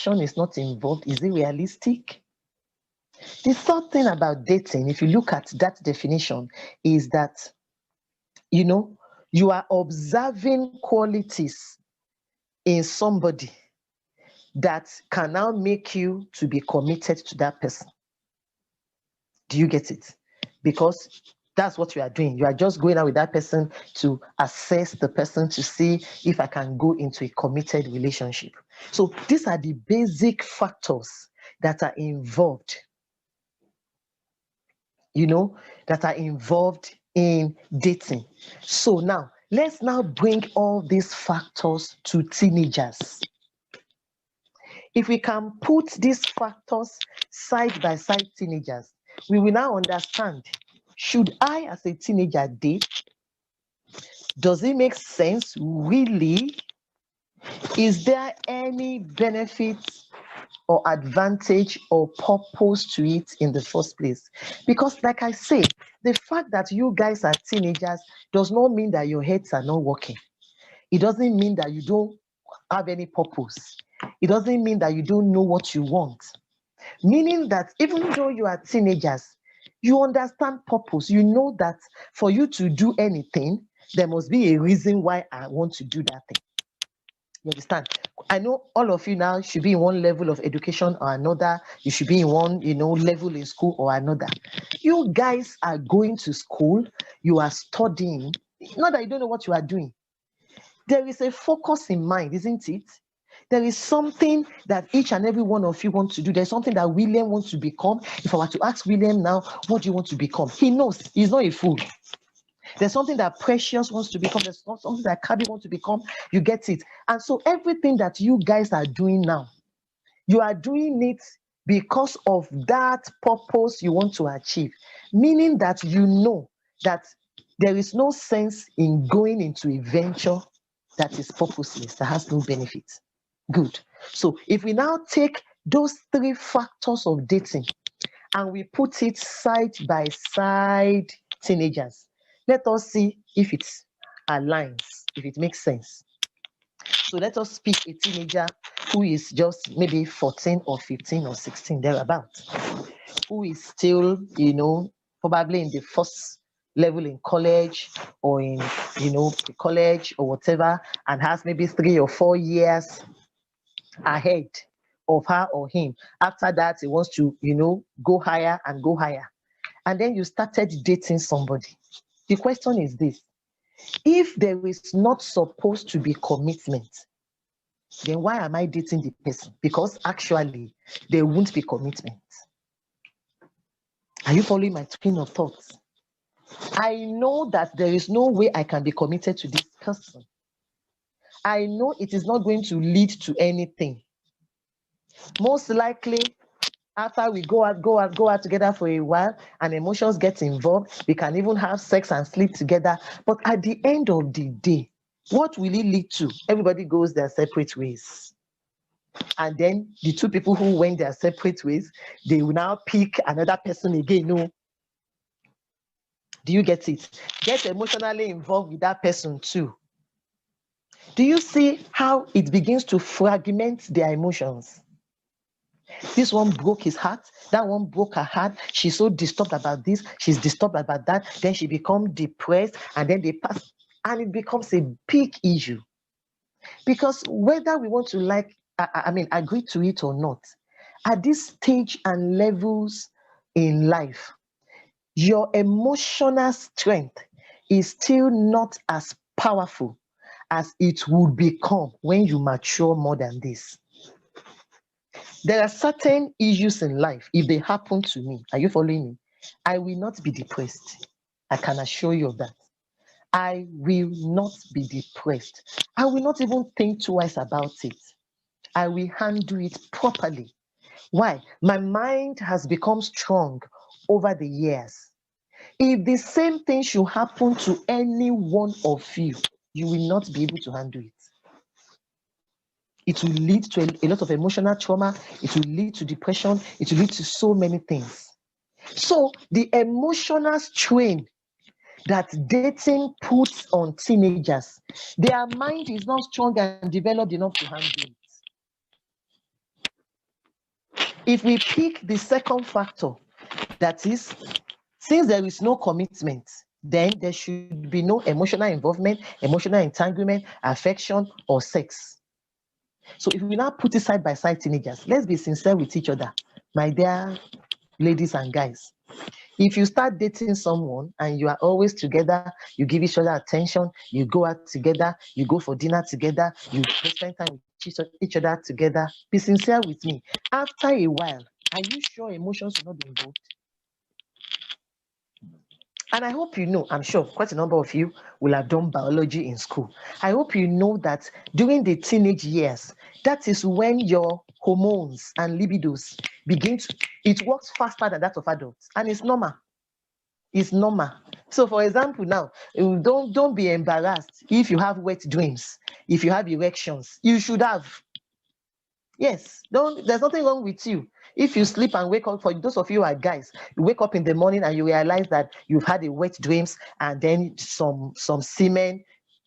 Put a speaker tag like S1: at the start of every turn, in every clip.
S1: passion is not involved, is it realistic? The third thing about dating, if you look at that definition, is that you are observing qualities in somebody that can now make you to be committed to that person. Do you get it? Because that's what you are doing. You are just going out with that person to assess the person to see if I can go into a committed relationship. So these are the basic factors that are involved, that are involved in dating. So now, let's now bring all these factors to teenagers. If we can put these factors side by side, teenagers, we will now understand, should I as a teenager date? Does it make sense really? Is there any benefit or advantage or purpose to it in the first place? Because like I say, the fact that you guys are teenagers does not mean that your heads are not working. It doesn't mean that you don't have any purpose. It doesn't mean that you don't know what you want. Meaning that even though you are teenagers, you understand purpose. You know that for you to do anything, there must be a reason why I want to do that thing. You understand? I know all of you now should be in one level of education or another. You should be in one, level in school or another. You guys are going to school. You are studying. Not that you don't know what you are doing. There is a focus in mind, isn't it? There is something that each and every one of you want to do. There's something that William wants to become. If I were to ask William now, what do you want to become? He knows. He's not a fool. There's something that Precious wants to become. There's something that Kabi wants to become. You get it. And so everything that you guys are doing now, you are doing it because of that purpose you want to achieve. Meaning that you know that there is no sense in going into a venture that is purposeless, that has no benefit. Good. So if we now take those three factors of dating and we put it side by side, teenagers, let us see if it aligns, if it makes sense. So let us pick a teenager who is just maybe 14 or 15 or 16, thereabouts, who is still, probably in the first level in college or in, college or whatever, and has maybe 3 or 4 years ahead of her or him. After that, he wants to, go higher and go higher. And then you started dating somebody. The question is this: if there is not supposed to be commitment, then why am I dating the person? Because actually, there won't be commitment. Are you following my train of thought? I know that there is no way I can be committed to this person. I know it is not going to lead to anything. Most likely, after we go out together for a while and emotions get involved, we can even have sex and sleep together. But at the end of the day, what will it lead to? Everybody goes their separate ways. And then the two people who went their separate ways, they will now pick another person again. No. Do you get it? Get emotionally involved with that person too. Do you see how it begins to fragment their emotions? This one broke his heart, that one broke her heart. She's so disturbed about this, she's disturbed about that. Then she becomes depressed, and then they pass, and it becomes a big issue. Because whether we want to agree to it or not, at this stage and levels in life, your emotional strength is still not as powerful as it would become when you mature more than this. There are certain issues in life, if they happen to me, are you following me? I will not be depressed. I can assure you of that. I will not be depressed. I will not even think twice about it. I will handle it properly. Why? My mind has become strong over the years. If the same thing should happen to any one of you, you will not be able to handle it. It will lead to a lot of emotional trauma. It will lead to depression. It will lead to so many things. So the emotional strain that dating puts on teenagers, their mind is not strong and developed enough to handle it. if we pick the second factor, that is, since there is no commitment, then there should be no emotional involvement, emotional entanglement, affection, or sex. So if we now put it side by side, teenagers, let's be sincere with each other, my dear ladies and guys. If you start dating someone and you are always together, you give each other attention, you go out together, you go for dinner together, you spend time with each other together, be sincere with me. After a while, are you sure emotions will not be involved? And I hope you know, I'm sure quite a number of you will have done biology in school. I hope you know that during the teenage years, that is when your hormones and libidos begin to, it works faster than that of adults. And it's normal. It's normal. So for example, now, don't be embarrassed if you have wet dreams, if you have erections. You should have. Yes, there's nothing wrong with you. If you sleep and wake up, for those of you who are guys, you wake up in the morning and you realize that you've had a wet dreams and then some semen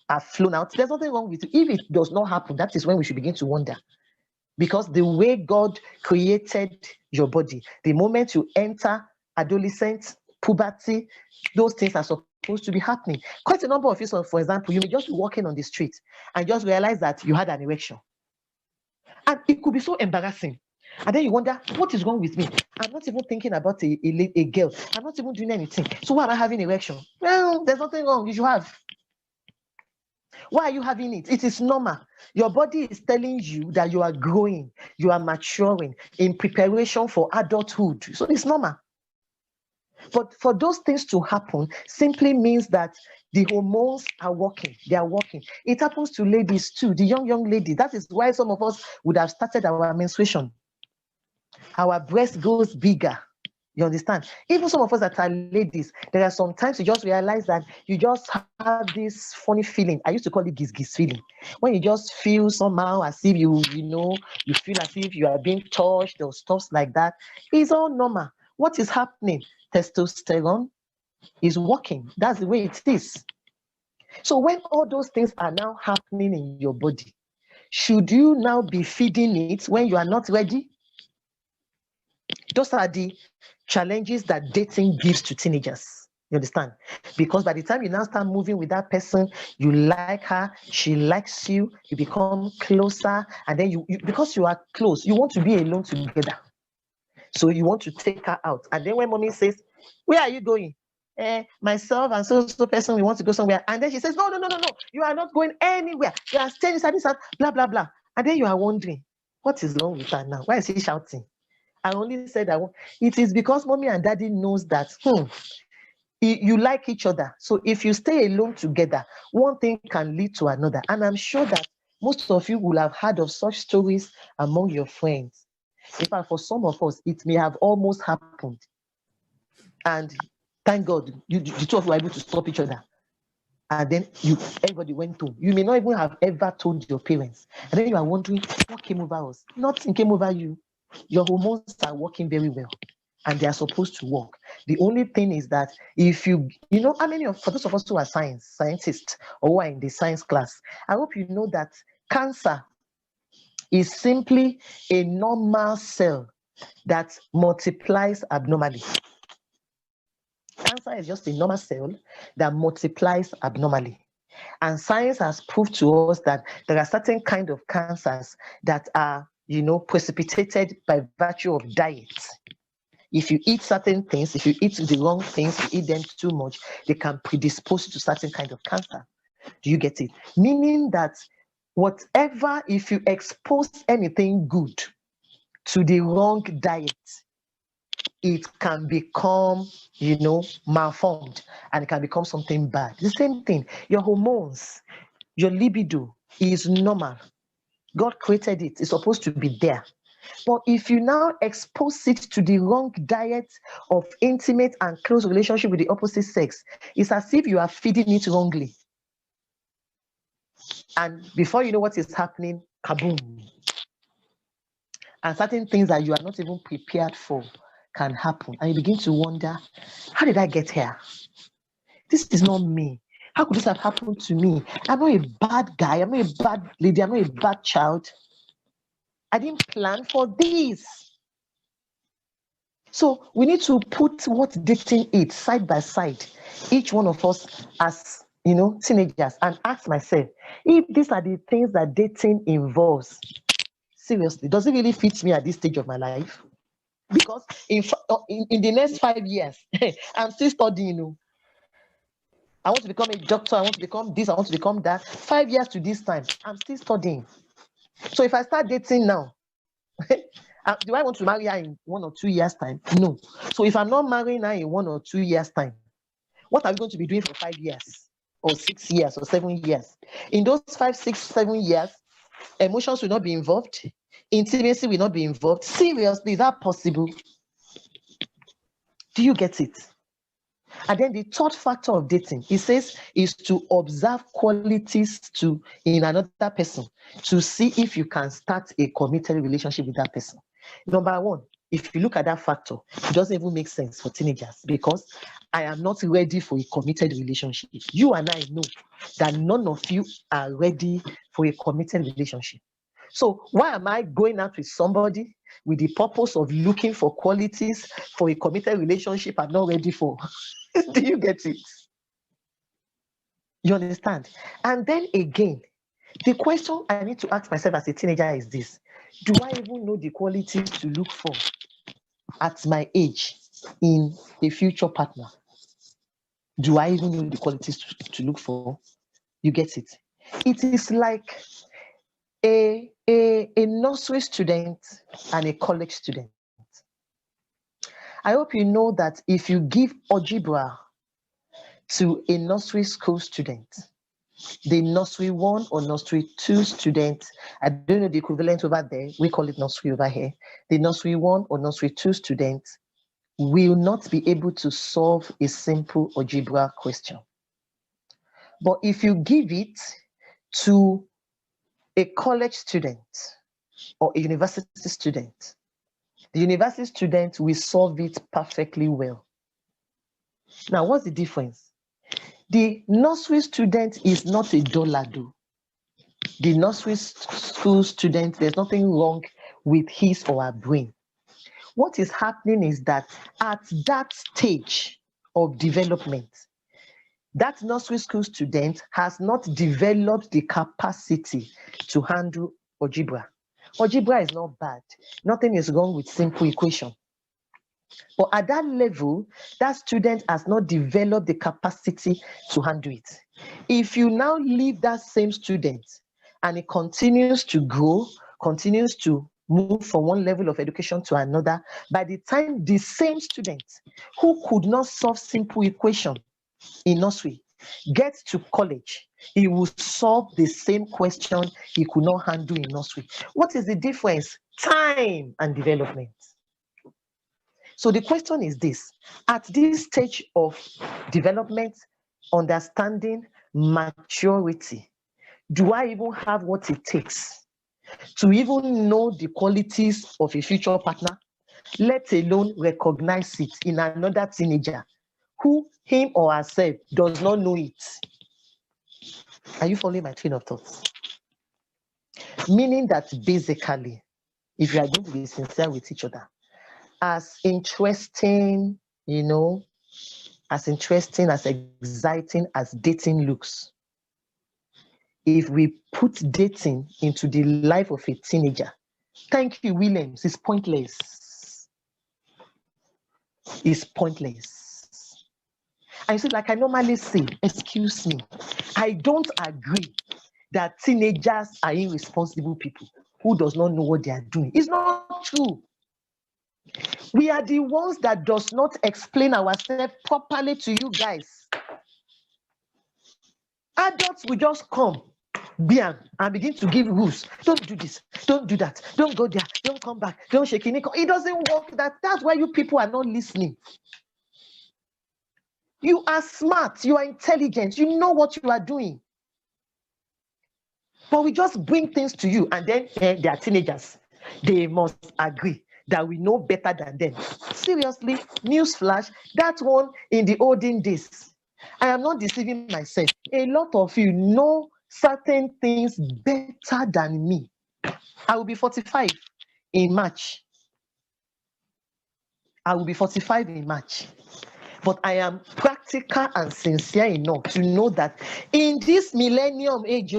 S1: have flown out. There's nothing wrong with you. If it does not happen, that is when we should begin to wonder. Because the way God created your body, the moment you enter adolescence, puberty, those things are supposed to be happening. Quite a number of you, so for example, you may just be walking on the street and just realize that you had an erection. And it could be so embarrassing. And then you wonder, what is wrong with me? I'm not even thinking about a girl. I'm not even doing anything. So why am I having erection? Well, there's nothing wrong. You should have. Why are you having it? It is normal. Your body is telling you that you are growing, you are maturing in preparation for adulthood. So it's normal. But for those things to happen simply means that the hormones are working. They are working. It happens to ladies too, the young lady. That is why some of us would have started our menstruation. Our breast goes bigger. You understand? Even some of us that are ladies, there are sometimes you just realize that you just have this funny feeling. I used to call it giz feeling. When you just feel somehow as if you feel as if you are being touched or stuff like that. It's all normal. What is happening? Testosterone is working. That's the way it is. So when all those things are now happening in your body, should you now be feeding it when you are not ready? Those are the challenges that dating gives to teenagers. You understand? Because by the time you now start moving with that person, you like her, she likes you, you become closer, and then you because you are close, you want to be alone together. So you want to take her out. And then when mommy says, where are you going? Myself and so person, we want to go somewhere. And then she says, no, you are not going anywhere. You are staying inside this house, blah, blah, blah. And then you are wondering, what is wrong with her now? Why is she shouting? I only said that it is because mommy and daddy knows that you like each other. So if you stay alone together, one thing can lead to another. And I'm sure that most of you will have heard of such stories among your friends. In fact, for some of us, it may have almost happened. And thank God, the two of you were able to stop each other. And then everybody went home. You may not even have ever told your parents. And then you are wondering, what came over us? Nothing came over you. Your hormones are working very well. And they are supposed to work. The only thing is that if you know, how many for those of us who are scientists or who are in the science class, I hope you know that cancer is simply a normal cell that multiplies abnormally. Cancer is just a normal cell that multiplies abnormally. And science has proved to us that there are certain kind of cancers that are, precipitated by virtue of diet. If you eat certain things, if you eat the wrong things, you eat them too much, they can predispose to certain kind of cancer. Do you get it? Meaning that whatever, if you expose anything good to the wrong diet, it can become, malformed, and it can become something bad. The same thing, your hormones, your libido is normal. God created it. It's supposed to be there. But if you now expose it to the wrong diet of intimate and close relationship with the opposite sex, it's as if you are feeding it wrongly. And before you know what is happening, kaboom. And certain things that you are not even prepared for can happen. And you begin to wonder, how did I get here? This is not me. How could this have happened to me? I'm not a bad guy. I'm not a bad lady. I'm not a bad child. I didn't plan for this. So we need to put what dating is side by side, each one of us as teenagers, and ask myself if these are the things that dating involves. Seriously, does it really fit me at this stage of my life? Because in the next 5 years, I'm still studying. I want to become a doctor. I want to become this. I want to become that. 5 years to this time, I'm still studying. So if I start dating now, do I want to marry her in 1 or 2 years' time? No. So if I'm not marrying her in 1 or 2 years' time, what are we going to be doing for 5 years or 6 years or 7 years? In those 5, 6, 7 years, emotions will not be involved. Intimacy will not be involved. Seriously, is that possible? Do you get it? And then the third factor of dating, it says, is to observe qualities in another person to see if you can start a committed relationship with that person. Number one, if you look at that factor, it doesn't even make sense for teenagers because I am not ready for a committed relationship. You and I know that none of you are ready for a committed relationship. So why am I going out with somebody with the purpose of looking for qualities for a committed relationship I'm not ready for? Do you get it? You understand? And then again, the question I need to ask myself as a teenager is this: do I even know the qualities to look for at my age in a future partner? Do I even know the qualities to look for? You get it? It is like a nursery student and a college student. I hope you know that if you give algebra to a nursery school student, the nursery 1 or nursery 2 student, I don't know the equivalent over there, we call it nursery over here, the nursery 1 or nursery 2 student will not be able to solve a simple algebra question. But if you give it to a college student or a university student, the university student will solve it perfectly well. Now, what's the difference? The nursery student is not a dullard. The nursery school student, there's nothing wrong with his or her brain. What is happening is that at that stage of development, that nursery school student has not developed the capacity to handle algebra. Algebra is not bad. Nothing is wrong with simple equation. But at that level, that student has not developed the capacity to handle it. If you now leave that same student and it continues to grow, continues to move from one level of education to another, by the time the same student who could not solve simple equation in nursery gets to college, he will solve the same question he could not handle in nursery. What is the difference? Time and development. So the question is this: at this stage of development, understanding, maturity, do I even have what it takes to even know the qualities of a future partner, let alone recognize it in another teenager who, him or herself, does not know it? Are you following my train of thoughts? Meaning that basically, if you are going to be sincere with each other, as interesting, as interesting, as exciting as dating looks, if we put dating into the life of a teenager, thank you, Williams, it's pointless. It's pointless. And you see, like I normally say, excuse me, I don't agree that teenagers are irresponsible people who does not know what they are doing. It's not true. We are the ones that does not explain ourselves properly to you guys. Adults will just come, bam, and begin to give rules. Don't do this, don't do that, don't go there, don't come back, don't shake it. It doesn't work. That's why you people are not listening. You are smart, you are intelligent, you know what you are doing. But we just bring things to you, and then they are teenagers. They must agree that we know better than them. Seriously, newsflash, that one in the olden days. I am not deceiving myself. A lot of you know certain things better than me. I will be 45 in March. I will be 45 in March. But I am practical and sincere enough to know that in this millennium age,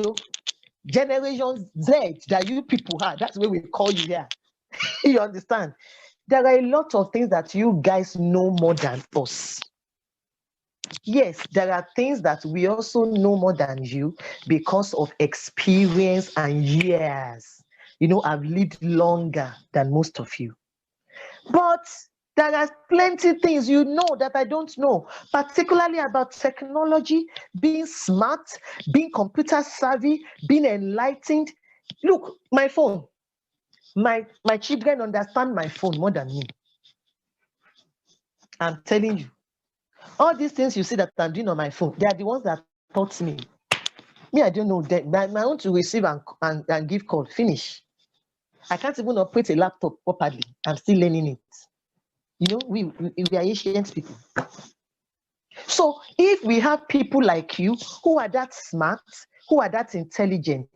S1: Generation Z that you people have, that's where we call you here. You understand? There are a lot of things that you guys know more than us. Yes, there are things that we also know more than you because of experience and years. I've lived longer than most of you. But there are plenty things you know that I don't know, particularly about technology, being smart, being computer savvy, being enlightened. Look, my phone, my children understand my phone more than me. I'm telling you. All these things you see that I'm doing on my phone, they are the ones that taught me. Me, I don't know that. My own to receive and give call, finish. I can't even operate a laptop properly. I'm still learning it. We are ancient people. So if we have people like you who are that smart, who are that intelligent,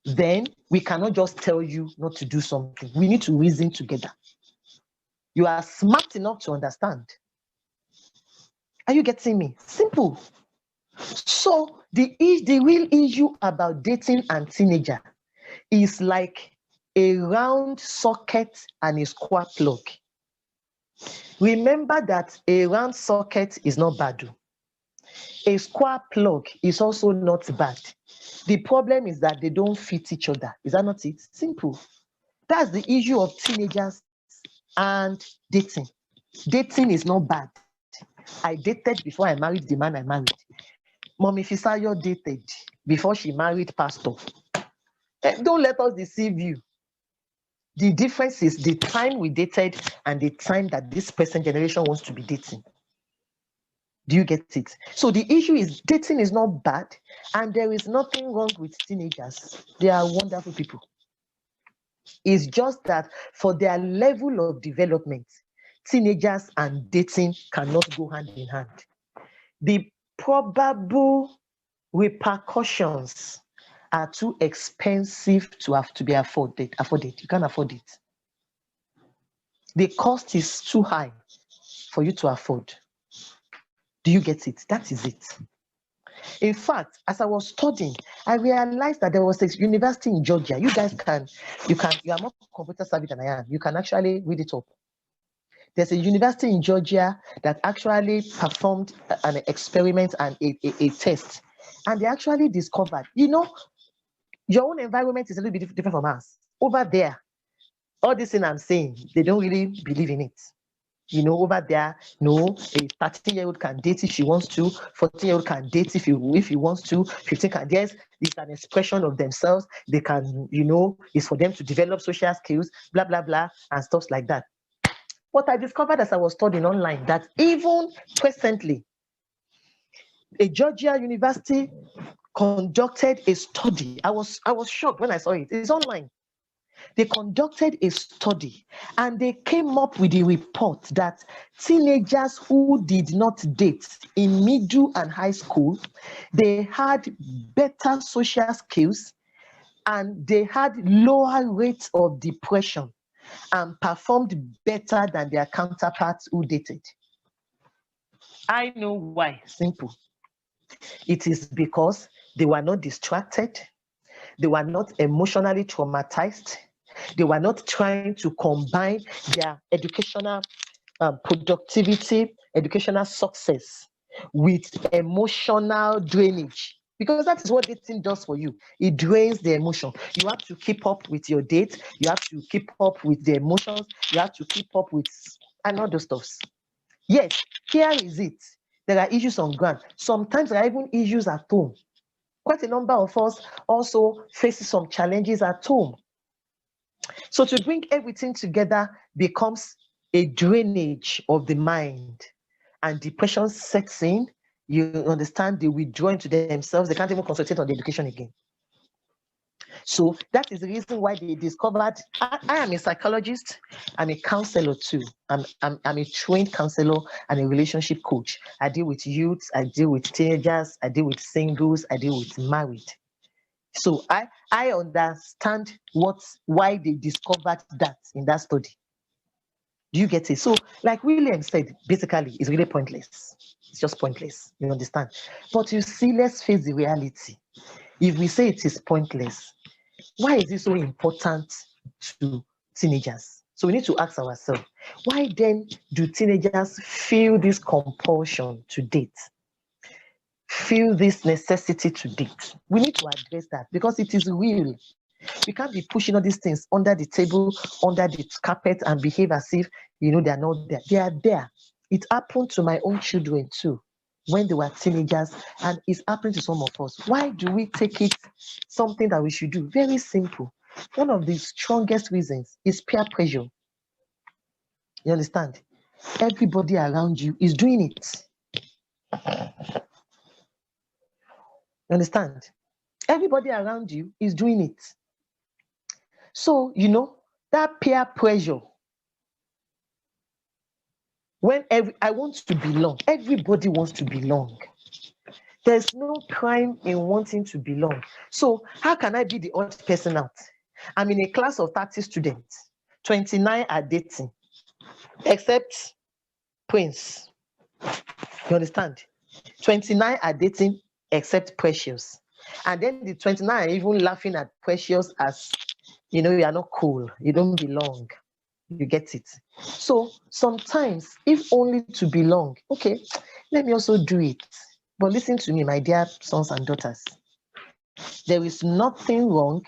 S1: then we cannot just tell you not to do something. We need to reason together. You are smart enough to understand. Are you getting me? Simple. So the real issue about dating and teenager is like a round socket and a square plug. Remember that a round socket is not bad. A square plug is also not bad. The problem is that they don't fit each other. Is that not it? Simple. That's the issue of teenagers and dating. Dating is not bad. I dated before I married the man I married. Mommy Fisayo dated before she married Pastor. Don't let us deceive you. The difference is the time we dated and the time that this present generation wants to be dating. Do you get it? So the issue is dating is not bad, and there is nothing wrong with teenagers. They are wonderful people. It's just that for their level of development, teenagers and dating cannot go hand in hand. The probable repercussions are too expensive to have to be afforded. You can't afford it. The cost is too high for you to afford. Do you get it? That is it. In fact, as I was studying, I realized that there was a university in Georgia. You guys you are more computer savvy than I am. You can actually read it up. There's a university in Georgia that actually performed an experiment and a test. And they actually discovered, your own environment is a little bit different from ours. Over there, all this thing I'm saying, they don't really believe in it. Over there, no, a 13-year-old can date if she wants to, 14-year-old can date if he wants to, 15 can. Yes, it's an expression of themselves. They can, it's for them to develop social skills, blah, blah, blah, and stuff like that. What I discovered as I was studying online, that even presently, a Georgia university conducted a study. I was shocked when I saw it. It's online. They conducted a study and they came up with a report that teenagers who did not date in middle and high school, they had better social skills and they had lower rates of depression and performed better than their counterparts who dated. I know why. Simple. It is because they were not distracted. They were not emotionally traumatized. They were not trying to combine their educational productivity, educational success with emotional drainage. Because that is what dating does for you. It drains the emotion. You have to keep up with your date. You have to keep up with the emotions. You have to keep up with and all those stuffs. Yes, here is it. There are issues on ground. Sometimes there are even issues at home. Quite a number of us also faces some challenges at home. So to bring everything together becomes a drainage of the mind, and depression sets in. You understand, they withdraw into themselves. They can't even concentrate on the education again. So that is the reason why they discovered. I am a psychologist. I'm a counselor too. I'm a trained counselor and a relationship coach. I deal with youth. I deal with teenagers. I deal with singles. I deal with married. So I understand why they discovered that in that study. Do you get it? So, like William said, basically, it's really pointless. It's just pointless. You understand? But you see, let's face the reality. If we say it is pointless, why is it so important to teenagers? So we need to ask ourselves, why then do teenagers feel this compulsion to date? Feel this necessity to date? We need to address that because it is real. We can't be pushing all these things under the table, under the carpet, and behave as if they're not there. They are there. It happened to my own children too when they were teenagers, and it's happening to some of us. Why do we take it something that we should do? Very simple. One of the strongest reasons is peer pressure. You understand? Everybody around you is doing it. You understand? Everybody around you is doing it. So, that peer pressure, when I want to belong, everybody wants to belong. There's no crime in wanting to belong. So how can I be the odd person out? I'm in a class of 30 students, 29 are dating, except Prince. You understand? 29 are dating except Precious. And then the 29 are even laughing at Precious as, you are not cool, you don't belong. You get it? So sometimes, if only to belong, okay, let me also do it. But listen to me, my dear sons and daughters. There is nothing wrong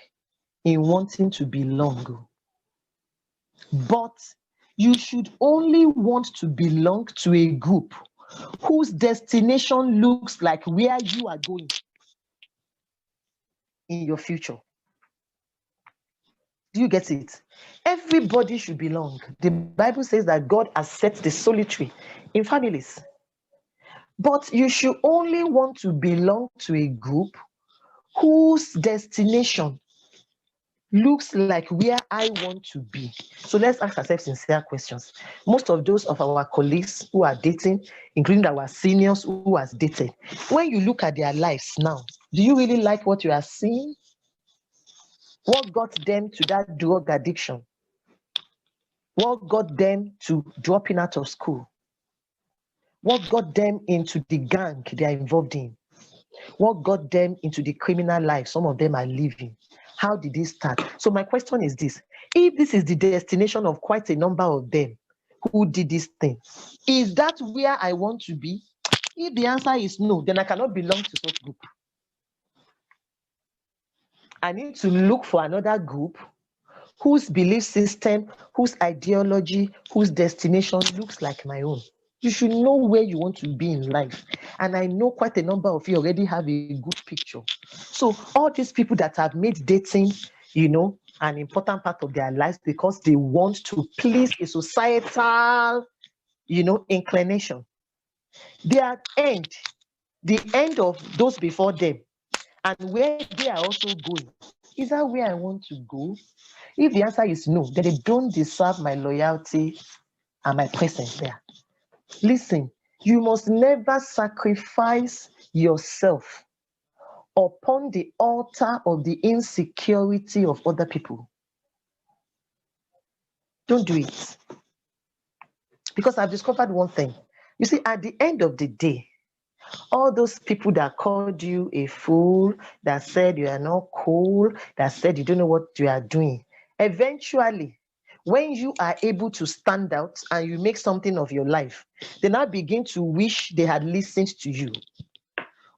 S1: in wanting to belong. But you should only want to belong to a group whose destination looks like where you are going in your future. Do you get it? Everybody should belong. The Bible says that God has set the solitary in families. But you should only want to belong to a group whose destination looks like where I want to be. So let's ask ourselves sincere questions. Most of those of our colleagues who are dating, including our seniors who has dated, when you look at their lives now, do you really like what you are seeing? What got them to that drug addiction? What got them to dropping out of school? What got them into the gang they are involved in? What got them into the criminal life some of them are living? How did they start? So my question is this: if this is the destination of quite a number of them who did this thing, is that where I want to be? If the answer is no, then I cannot belong to such group. I need to look for another group whose belief system, whose ideology, whose destination looks like my own. You should know where you want to be in life. And I know quite a number of you already have a good picture. So all these people that have made dating, an important part of their lives because they want to please a societal, inclination. Their end, the end of those before them, and where they are also going, is that where I want to go? If the answer is no, then they don't deserve my loyalty and my presence there. Listen, you must never sacrifice yourself upon the altar of the insecurity of other people. Don't do it. Because I've discovered one thing. You see, at the end of the day, all those people that called you a fool, that said you are not cool, that said you don't know what you are doing, eventually, when you are able to stand out and you make something of your life, they now begin to wish they had listened to you,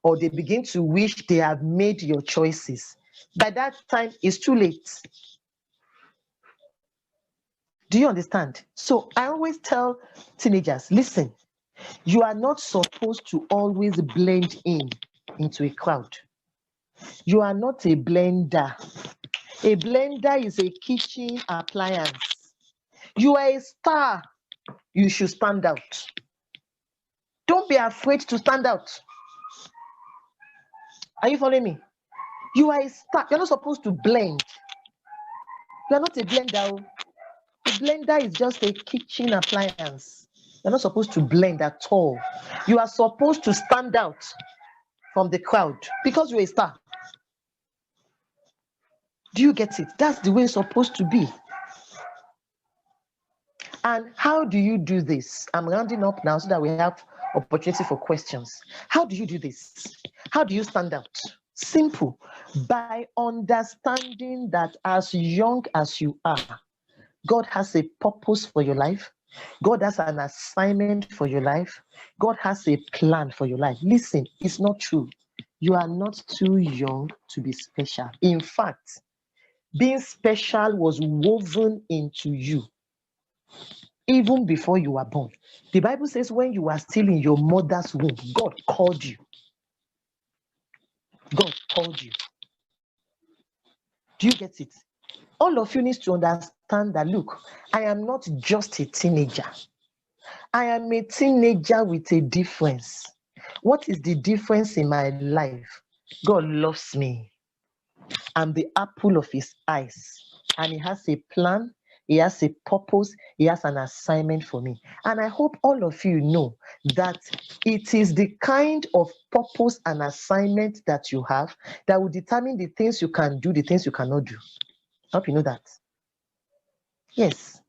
S1: or they begin to wish they had made your choices. By that time, it's too late. Do you understand? So I always tell teenagers, listen, you are not supposed to always blend into a crowd. You are not a blender. A blender is a kitchen appliance. You are a star. You should stand out. Don't be afraid to stand out. Are you following me? You are a star. You're not supposed to blend. You're not a blender. A blender is just a kitchen appliance. You're not supposed to blend at all. You are supposed to stand out from the crowd because you're a star. Do you get it? That's the way it's supposed to be. And how do you do this? I'm rounding up now so that we have opportunity for questions. How do you do this? How do you stand out? Simple. By understanding that as young as you are, God has a purpose for your life. God has an assignment for your life. God has a plan for your life. Listen, it's not true. You are not too young to be special. In fact, being special was woven into you even before you were born. The Bible says when you were still in your mother's womb, God called you. God called you. Do you get it? All of you need to understand that, look, I am not just a teenager. I am a teenager with a difference. What is the difference in my life? God loves me. I'm the apple of his eyes. And he has a plan, he has a purpose, he has an assignment for me. And I hope all of you know that it is the kind of purpose and assignment that you have that will determine the things you can do, the things you cannot do. I hope you know that. Yes.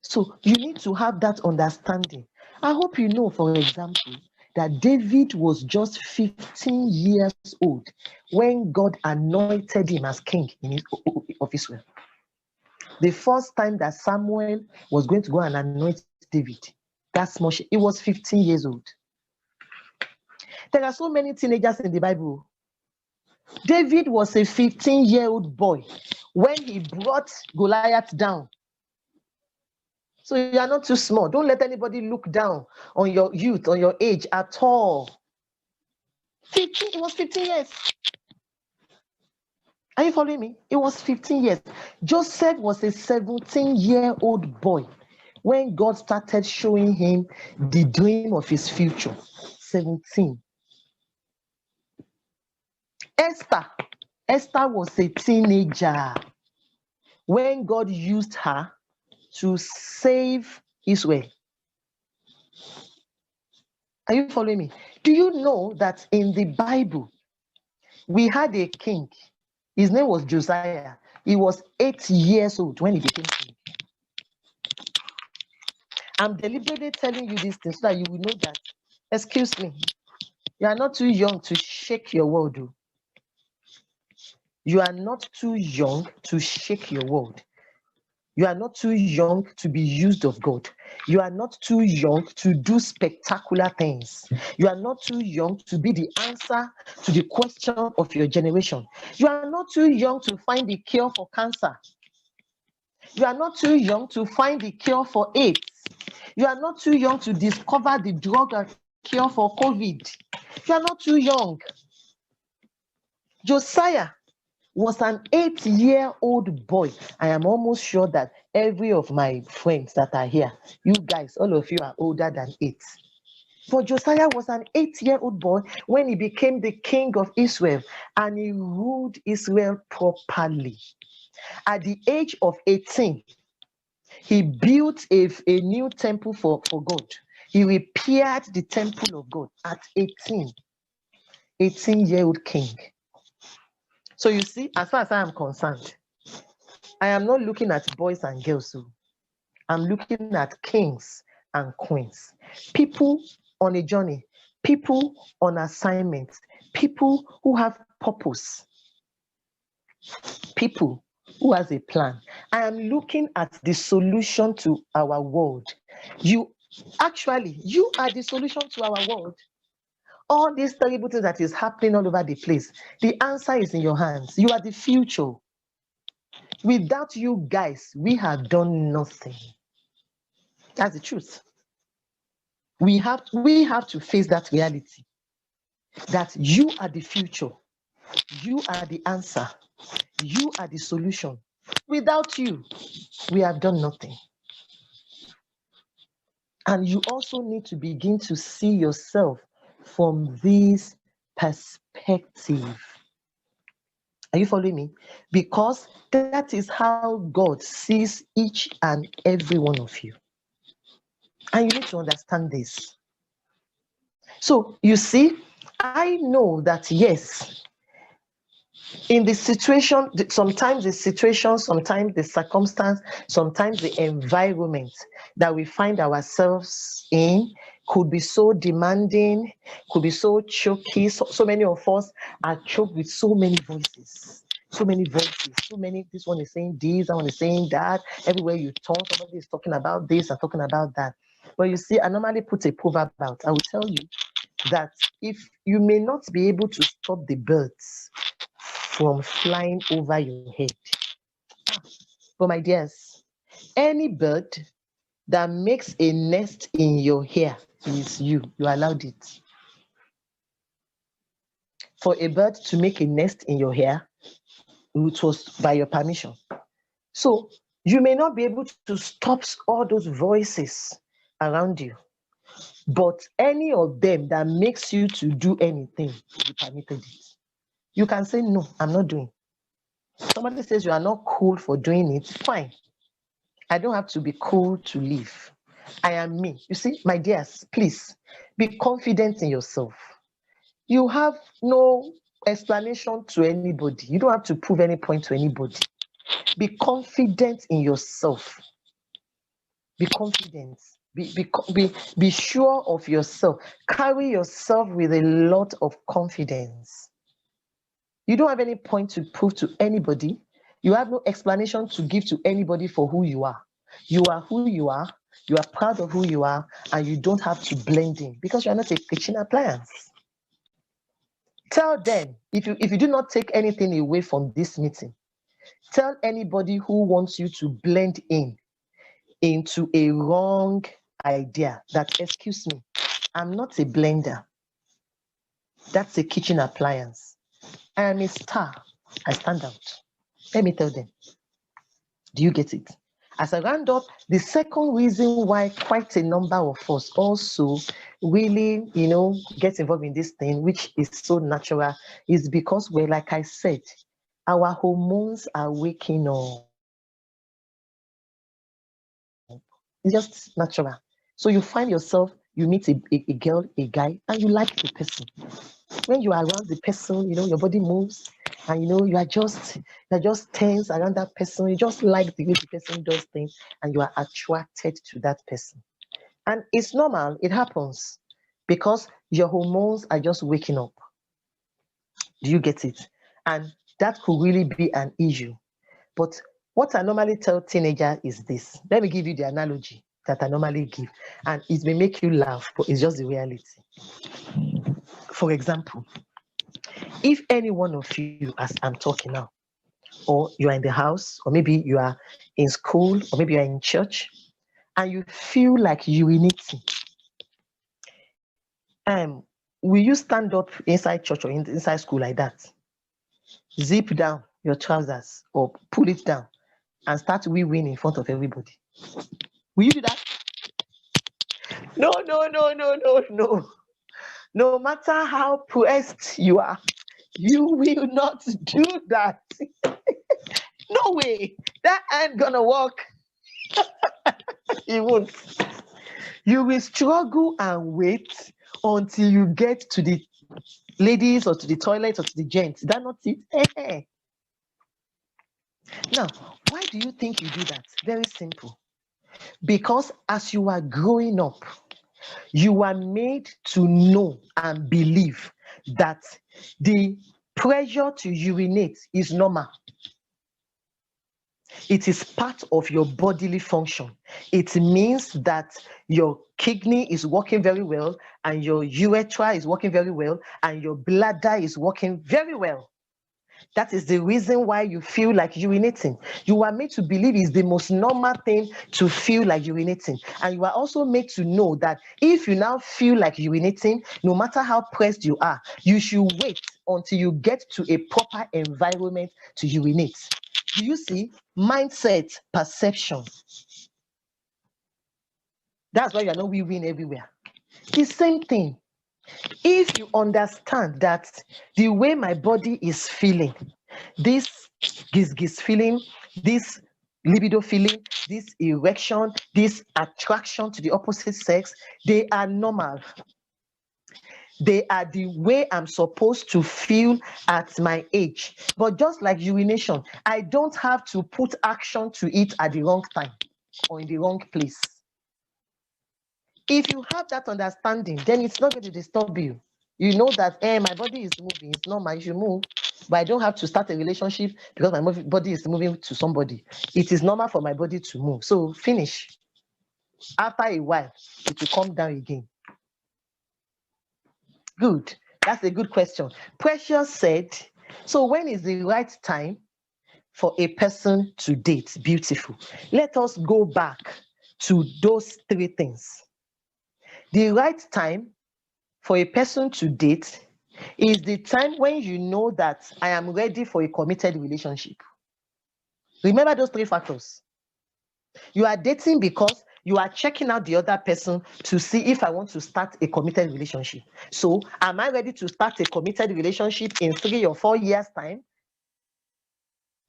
S1: So you need to have that understanding. I hope you know, for example, that David was just 15 years old when God anointed him as king of Israel. The first time that Samuel was going to go and anoint David, that's much. He was 15 years old. There are so many teenagers in the Bible. David was a 15-year-old boy when he brought Goliath down. So you are not too small. Don't let anybody look down on your youth, on your age at all. 15, it was 15 years. Are you following me? It was 15 years. Joseph was a 17-year-old boy when God started showing him the dream of his future. 17. Esther was a teenager when God used her to save Israel. Are you following me? Do you know that in the Bible, we had a king? His name was Josiah. He was 8 years old when he became king. I'm deliberately telling you these things so that you will know that, excuse me, you are not too young to shake your world. You are not too young to shake your world. You are not too young to be used of God. You are not too young to do spectacular things. You are not too young to be the answer to the question of your generation. You are not too young to find the cure for cancer. You are not too young to find the cure for AIDS. You are not too young to discover the drug and cure for COVID. You are not too young. Josiah was an 8-year-old boy. I am almost sure that every of my friends that are here, you guys, all of you are older than 8. But Josiah was an 8-year-old boy when he became the king of Israel, and he ruled Israel properly. At the age of 18, he built a new temple for God. He repaired the temple of God at 18. 18-year-old king. So you see, as far as I am concerned, I am not looking at boys and girls. I'm looking at kings and queens. People on a journey, people on assignment, people who have purpose, people who has a plan. I am looking at the solution to our world. You are the solution to our world. All these terrible things that is happening all over the place, the answer is in your hands. You are the future. Without you guys, we have done nothing. That's the truth. We have to face that reality, that you are the future. You are the answer. You are the solution. Without you, we have done nothing. And you also need to begin to see yourself from this perspective. Are you following me? Because that is how God sees each and every one of you. And you need to understand this. So you see, I know that yes, in the situation, sometimes the situation, sometimes the circumstance, sometimes the environment that we find ourselves in could be so demanding, could be so choky. So many of us are choked with so many voices. So many voices, so many. This one is saying this, that one is saying that. Everywhere you turn, somebody is talking about this and talking about that. But you see, I normally put a proverb out. I will tell you that if you may not be able to stop the birds from flying over your head, but my dears, any bird that makes a nest in your hair is you. You allowed it. For a bird to make a nest in your hair, it was by your permission. So you may not be able to stop all those voices around you, but any of them that makes you to do anything, you permitted it. You can say, no, I'm not doing. Somebody says you are not cool for doing it, fine. I don't have to be cool to live. I am me. You see, my dears, please be confident in yourself. You have no explanation to anybody. You don't have to prove any point to anybody. Be confident in yourself. Be confident. Be sure of yourself. Carry yourself with a lot of confidence. You don't have any point to prove to anybody. You have no explanation to give to anybody for who you are. You are who you are. You are proud of who you are, and you don't have to blend in because you are not a kitchen appliance. Tell them, if you do not take anything away from this meeting, tell anybody who wants you to blend in into a wrong idea that, excuse me, I'm not a blender. That's a kitchen appliance. I am a star. I stand out. Let me tell them. Do you get it? As I round up, the second reason why quite a number of us also really, get involved in this thing, which is so natural, is because we're, like I said, our hormones are waking up. It's just natural. So you find yourself, you meet a girl, a guy, and you like the person. When you are around the person, your body moves, and you're just tense around that person. You just like the way the person does things, and you are attracted to that person. And it's normal, it happens because your hormones are just waking up. Do you get it? And that could really be an issue. But what I normally tell teenagers is this. Let me give you the analogy that I normally give. And it may make you laugh, but it's just the reality. For example, if any one of you, as I'm talking now, or you are in the house, or maybe you are in school, or maybe you are in church, and you feel like urinating, will you stand up inside church or inside school like that, zip down your trousers or pull it down and start wee-weeing in front of everybody? Will you do that? No, no, no, no, no, no. No matter how pressed you are, you will not do that. No way. That ain't gonna work. It won't. You will struggle and wait until you get to the ladies or to the toilet or to the gents. Is that not it? Now, why do you think you do that? Very simple. Because as you are growing up, you are made to know and believe that the pressure to urinate is normal. It is part of your bodily function. It means that your kidney is working very well, and your urethra is working very well, and your bladder is working very well. That is the reason why you feel like urinating. You are made to believe it's the most normal thing to feel like urinating. And you are also made to know that if you now feel like urinating, no matter how pressed you are, you should wait until you get to a proper environment to urinate. Do you see? Mindset, perception. That's why you are not wee-weeing everywhere. The same thing. If you understand that the way my body is feeling, this giz feeling, this libido feeling, this erection, this attraction to the opposite sex, they are normal. They are the way I'm supposed to feel at my age. But just like urination, I don't have to put action to it at the wrong time or in the wrong place. If you have that understanding, then it's not going to disturb you. You know that, my body is moving. It's normal. You should move. But I don't have to start a relationship because my body is moving to somebody. It is normal for my body to move. So finish. After a while, it will come down again. Good. That's a good question. Precious said, so when is the right time for a person to date? Beautiful. Let us go back to those three things. The right time for a person to date is the time when you know that I am ready for a committed relationship. Remember those three factors. You are dating because you are checking out the other person to see if I want to start a committed relationship. So, am I ready to start a committed relationship in 3 or 4 years' time?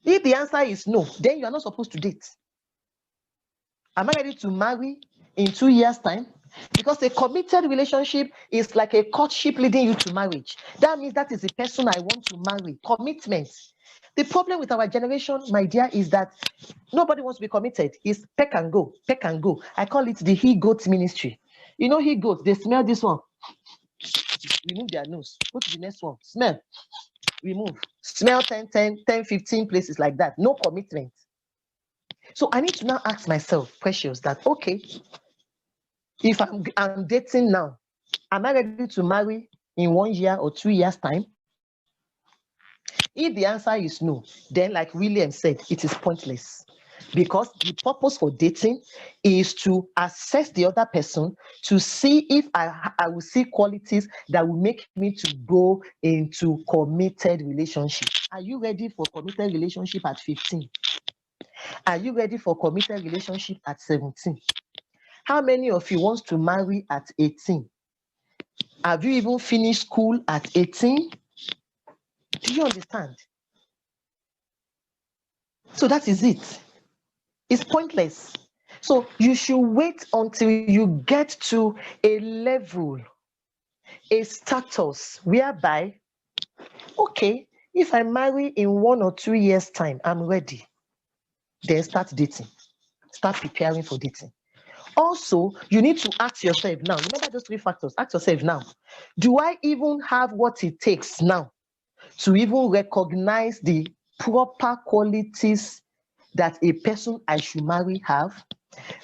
S1: If the answer is no, then you are not supposed to date. Am I ready to marry in 2 years' time? Because a committed relationship is like a courtship leading you to marriage. That means that is the person I want to marry. Commitment. The problem with our generation, my dear, is that nobody wants to be committed. It's peck and go, peck and go. I call it the he-goat ministry. You know, he-goats, they smell this one. Remove their nose. Go to the next one. Smell. Remove. Smell 10, 15 places like that. No commitment. So I need to now ask myself, Precious, that, okay, if I'm dating now, am I ready to marry in 1 year or 2 years' time? If the answer is no, then like William said, it is pointless. Because the purpose for dating is to assess the other person to see if I will see qualities that will make me to go into committed relationship. Are you ready for committed relationship at 15? Are you ready for committed relationship at 17? How many of you wants to marry at 18? Have you even finished school at 18? Do you understand? So that is it. It's pointless. So you should wait until you get to a level, a status whereby, okay, if I marry in 1 or 2 years' time, I'm ready. Then start dating. Start preparing for dating. Also, you need to ask yourself now, remember those three factors, ask yourself now, do I even have what it takes now to even recognize the proper qualities that a person I should marry have?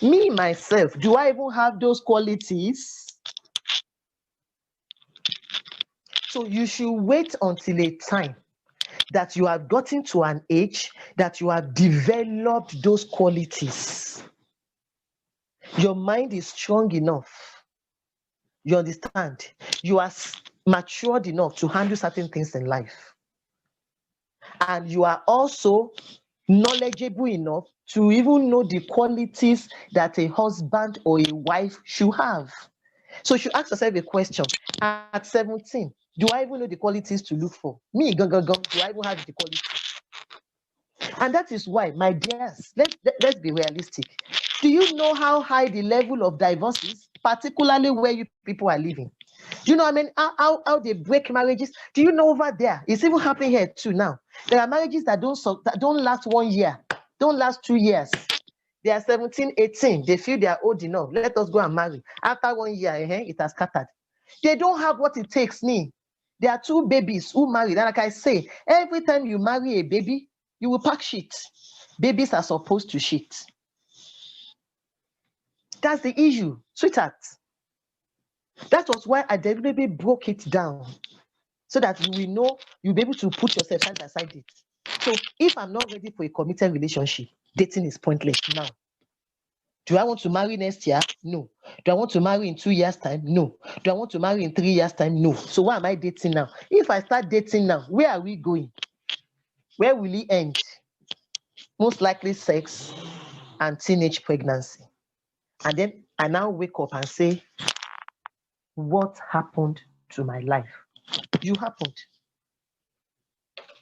S1: Me, myself, do I even have those qualities? So you should wait until a time that you have gotten to an age that you have developed those qualities. Your mind is strong enough. You understand? You are matured enough to handle certain things in life. And you are also knowledgeable enough to even know the qualities that a husband or a wife should have. So you should ask yourself a question. At 17, do I even know the qualities to look for? Me, do I even have the qualities? And that is why, my dears, let's be realistic. Do you know how high the level of divorce is, particularly where you people are living? Do you know, how they break marriages? Do you know over there? It's even happening here too now. There are marriages that don't last 1 year, don't last 2 years. They are 17, 18. They feel they are old enough. Let us go and marry. After 1 year, it has scattered. They don't have what it takes. There are 2 babies who married. And like I say, every time you marry a baby, you will pack shit. Babies are supposed to shit. That's the issue, sweetheart. That was why I deliberately broke it down so that you will know, you'll be able to put yourself side by side it. So if I'm not ready for a committed relationship, dating is pointless now. Do I want to marry next year? No. Do I want to marry in 2 years' time? No. Do I want to marry in 3 years' time? No. So why am I dating now? If I start dating now, where are we going? Where will it end? Most likely sex and teenage pregnancy. And then I now wake up and say, what happened to my life? You happened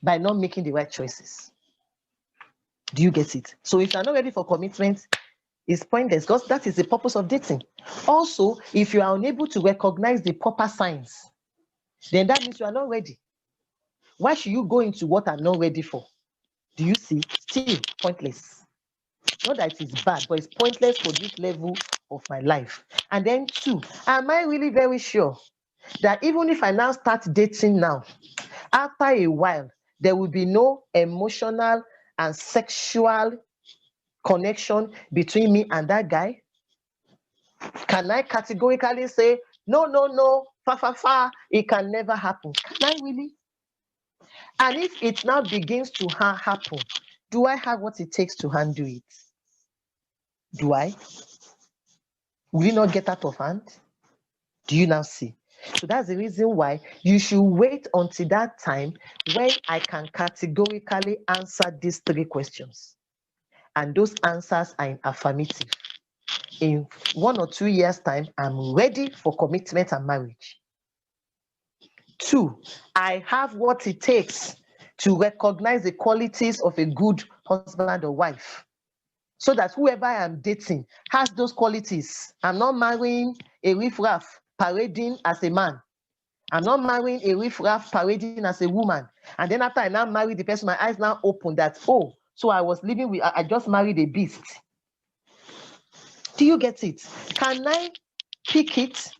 S1: by not making the right choices. Do you get it? So if you're not ready for commitment, it's pointless because that is the purpose of dating. Also, if you are unable to recognize the proper signs then that means you are not ready. Why should you go into what I'm not ready for? Do you see? Still pointless. Not that it is bad, but it's pointless for this level of my life. And then 2, am I really very sure that even if I now start dating now, after a while, there will be no emotional and sexual connection between me and that guy? Can I categorically say, no, fa, it can never happen? Can I really? And if it now begins to happen, do I have what it takes to handle it? Do I? Will it not get out of hand? Do you now see? So that's the reason why you should wait until that time when I can categorically answer these 3 questions. And those answers are in affirmative. In 1 or 2 years' time, I'm ready for commitment and marriage. 2, I have what it takes to recognize the qualities of a good husband or wife, so that whoever I am dating has those qualities. I'm not marrying a riffraff parading as a man. I'm not marrying a riffraff parading as a woman. And then after I now marry the person, my eyes now open that, oh, so I just married a beast. Do you get it? Can I pick it?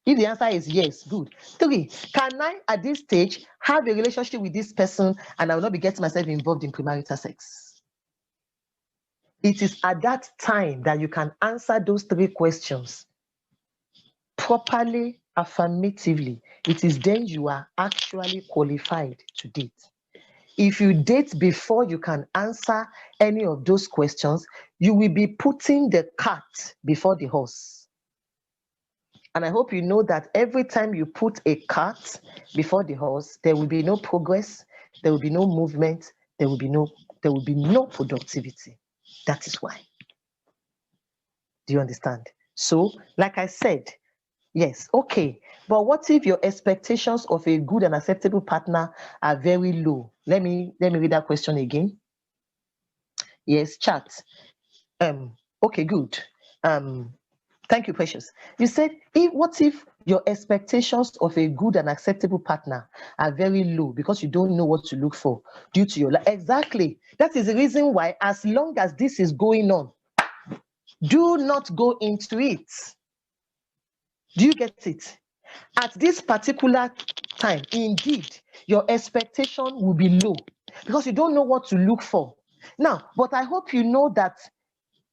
S1: If the answer is yes, good. 3, can I, at this stage, have a relationship with this person and I will not be getting myself involved in premarital sex? It is at that time that you can answer those 3 questions properly, affirmatively. It is then you are actually qualified to date. If you date before you can answer any of those questions, you will be putting the cart before the horse. And I hope you know that every time you put a cart before the horse, there will be no progress, there will be no movement, there will be no productivity. That is why. Do you understand? So, like I said, yes, okay. But what if your expectations of a good and acceptable partner are very low? Let me read that question again. Yes, chat. Okay, good. Thank you, Precious. You said, what if your expectations of a good and acceptable partner are very low because you don't know what to look for due to your life? Exactly. That is the reason why, as long as this is going on, do not go into it. Do you get it? At this particular time, indeed, your expectation will be low because you don't know what to look for. Now, but I hope you know that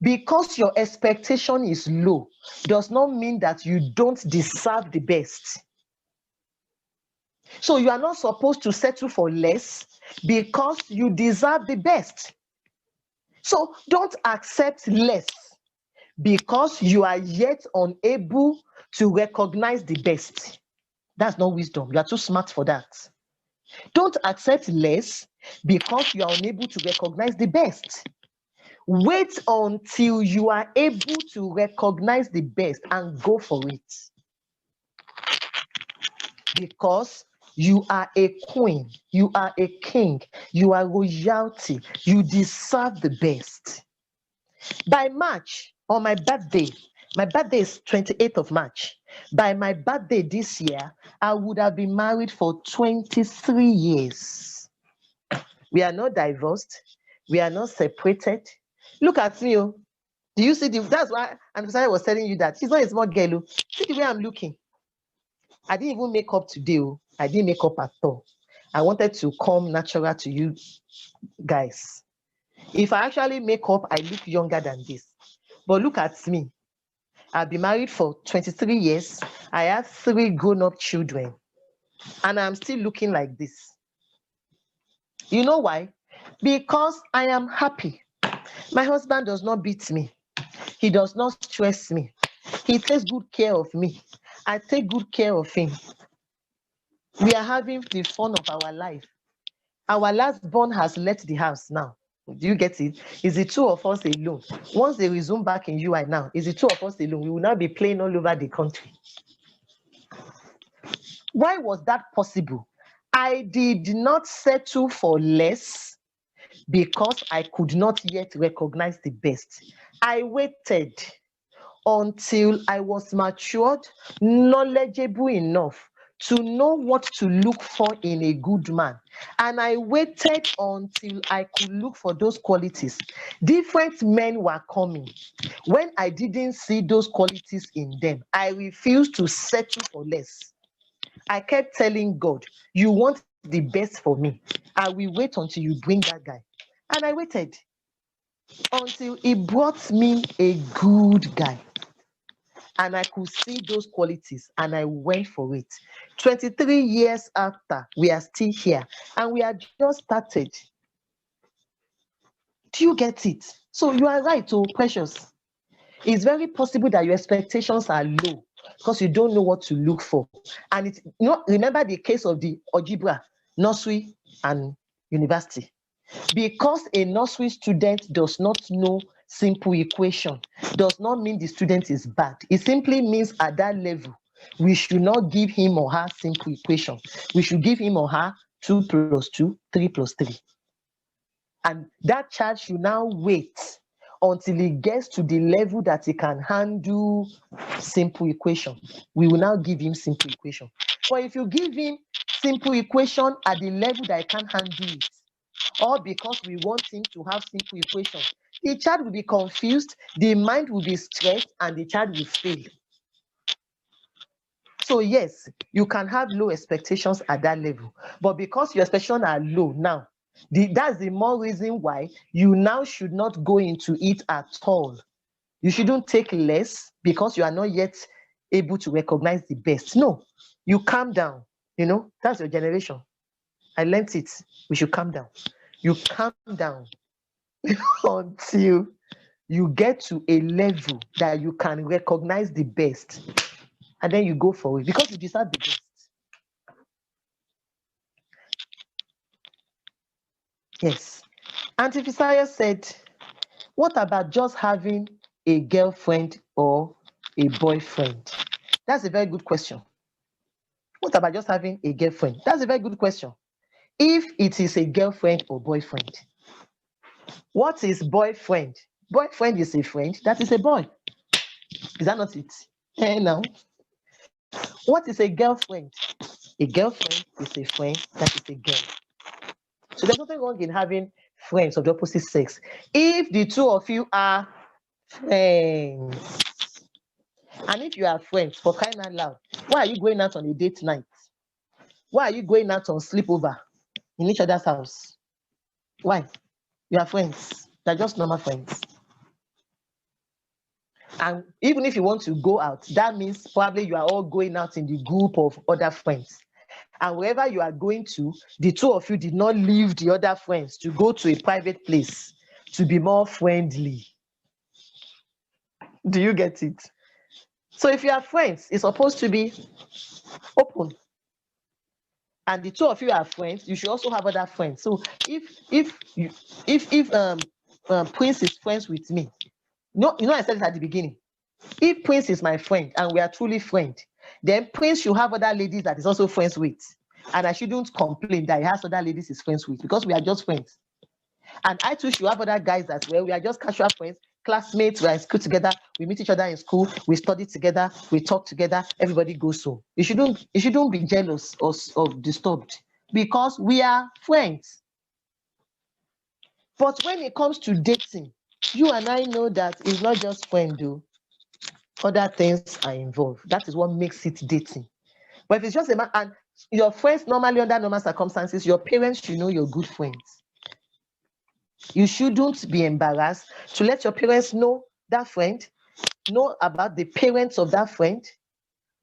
S1: because your expectation is low does not mean that you don't deserve the best. So you are not supposed to settle for less because you deserve the best. So don't accept less because you are yet unable to recognize the best. That's not wisdom. You are too smart for that. Don't accept less because you are unable to recognize the best. Wait until you are able to recognize the best and go for it. Because you are a queen, you are a king, you are royalty, you deserve the best. By March, on my birthday is 28th of March. By my birthday this year, I would have been married for 23 years. We are not divorced. We are not separated. Look at me. Oh. Do you see that's why I was telling you that she's not a small girl. Oh. See the way I'm looking. I didn't even make up today. Oh. I didn't make up at all. I wanted to come natural to you guys. If I actually make up, I look younger than this. But look at me. I've been married for 23 years. I have 3 grown-up children. And I'm still looking like this. You know why? Because I am happy. My husband does not beat me. He does not stress me. He takes good care of me. I take good care of him. We are having the fun of our life. Our last born has left the house now. Do you get it? Is the 2 of us alone? Once they resume back in UI now, is the 2 of us alone? We will now be playing all over the country. Why was that possible? I did not settle for less because I could not yet recognize the best. I waited until I was matured, knowledgeable enough to know what to look for in a good man. And I waited until I could look for those qualities. Different men were coming. When I didn't see those qualities in them, I refused to settle for less. I kept telling God, you want the best for me. I will wait until you bring that guy. And I waited until he brought me a good guy. And I could see those qualities and I went for it. 23 years after, we are still here and we are just started. Do you get it? So you are right, oh, precious. It's very possible that your expectations are low because you don't know what to look for. And it's remember the case of the algebra, nursery and university. Because a nursery student does not know simple equation does not mean the student is bad. It simply means at that level, we should not give him or her simple equation. We should give him or her 2 plus 2, 3 plus 3. And that child should now wait until he gets to the level that he can handle simple equation. We will now give him simple equation. But if you give him simple equation at the level that he can't handle it, or because we want him to have simple equation, the child will be confused, the mind will be stressed, and the child will fail. So yes, you can have low expectations at that level, but because your expectations are low now, that's the more reason why you now should not go into it at all. You shouldn't take less because you are not yet able to recognize the best. No, you calm down. That's your generation. I learned it. We should calm down. You calm down until you get to a level that you can recognize the best, and then you go for it because you deserve the best. Yes. Auntie Fisaya said, what about just having a girlfriend or a boyfriend? That's a very good question. What about just having a girlfriend? That's a very good question. If it is a girlfriend or boyfriend, what is boyfriend? Boyfriend is a friend that is a boy. Is that not it? Now, what is a girlfriend? A girlfriend is a friend that is a girl. So there's nothing wrong in having friends of the opposite sex if the two of you are friends. And if you are friends, for crying out loud, why are you going out on a date night? Why are you going out on sleepover in each other's house? Why? You are friends. They're just normal friends. And even if you want to go out, that means probably you are all going out in the group of other friends. And wherever you are going to, the two of you did not leave the other friends to go to a private place to be more friendly. Do you get it? So if you are friends, it's supposed to be open. And the two of you are friends, you should also have other friends. So if Prince is friends with me, I said it at the beginning. If Prince is my friend and we are truly friends, then Prince should have other ladies that is also friends with. And I shouldn't complain that he has other ladies he's friends with because we are just friends. And I too should have other guys as well. We are just casual friends, classmates, we are in school together, we meet each other in school, we study together, we talk together, everybody goes so. You shouldn't be jealous or disturbed because we are friends. But when it comes to dating, you and I know that it's not just friend though. Other things are involved. That is what makes it dating. But if it's just a man, and your friends normally under normal circumstances, your parents should know you're good friends. You shouldn't be embarrassed to let your parents know that friend, know about the parents of that friend.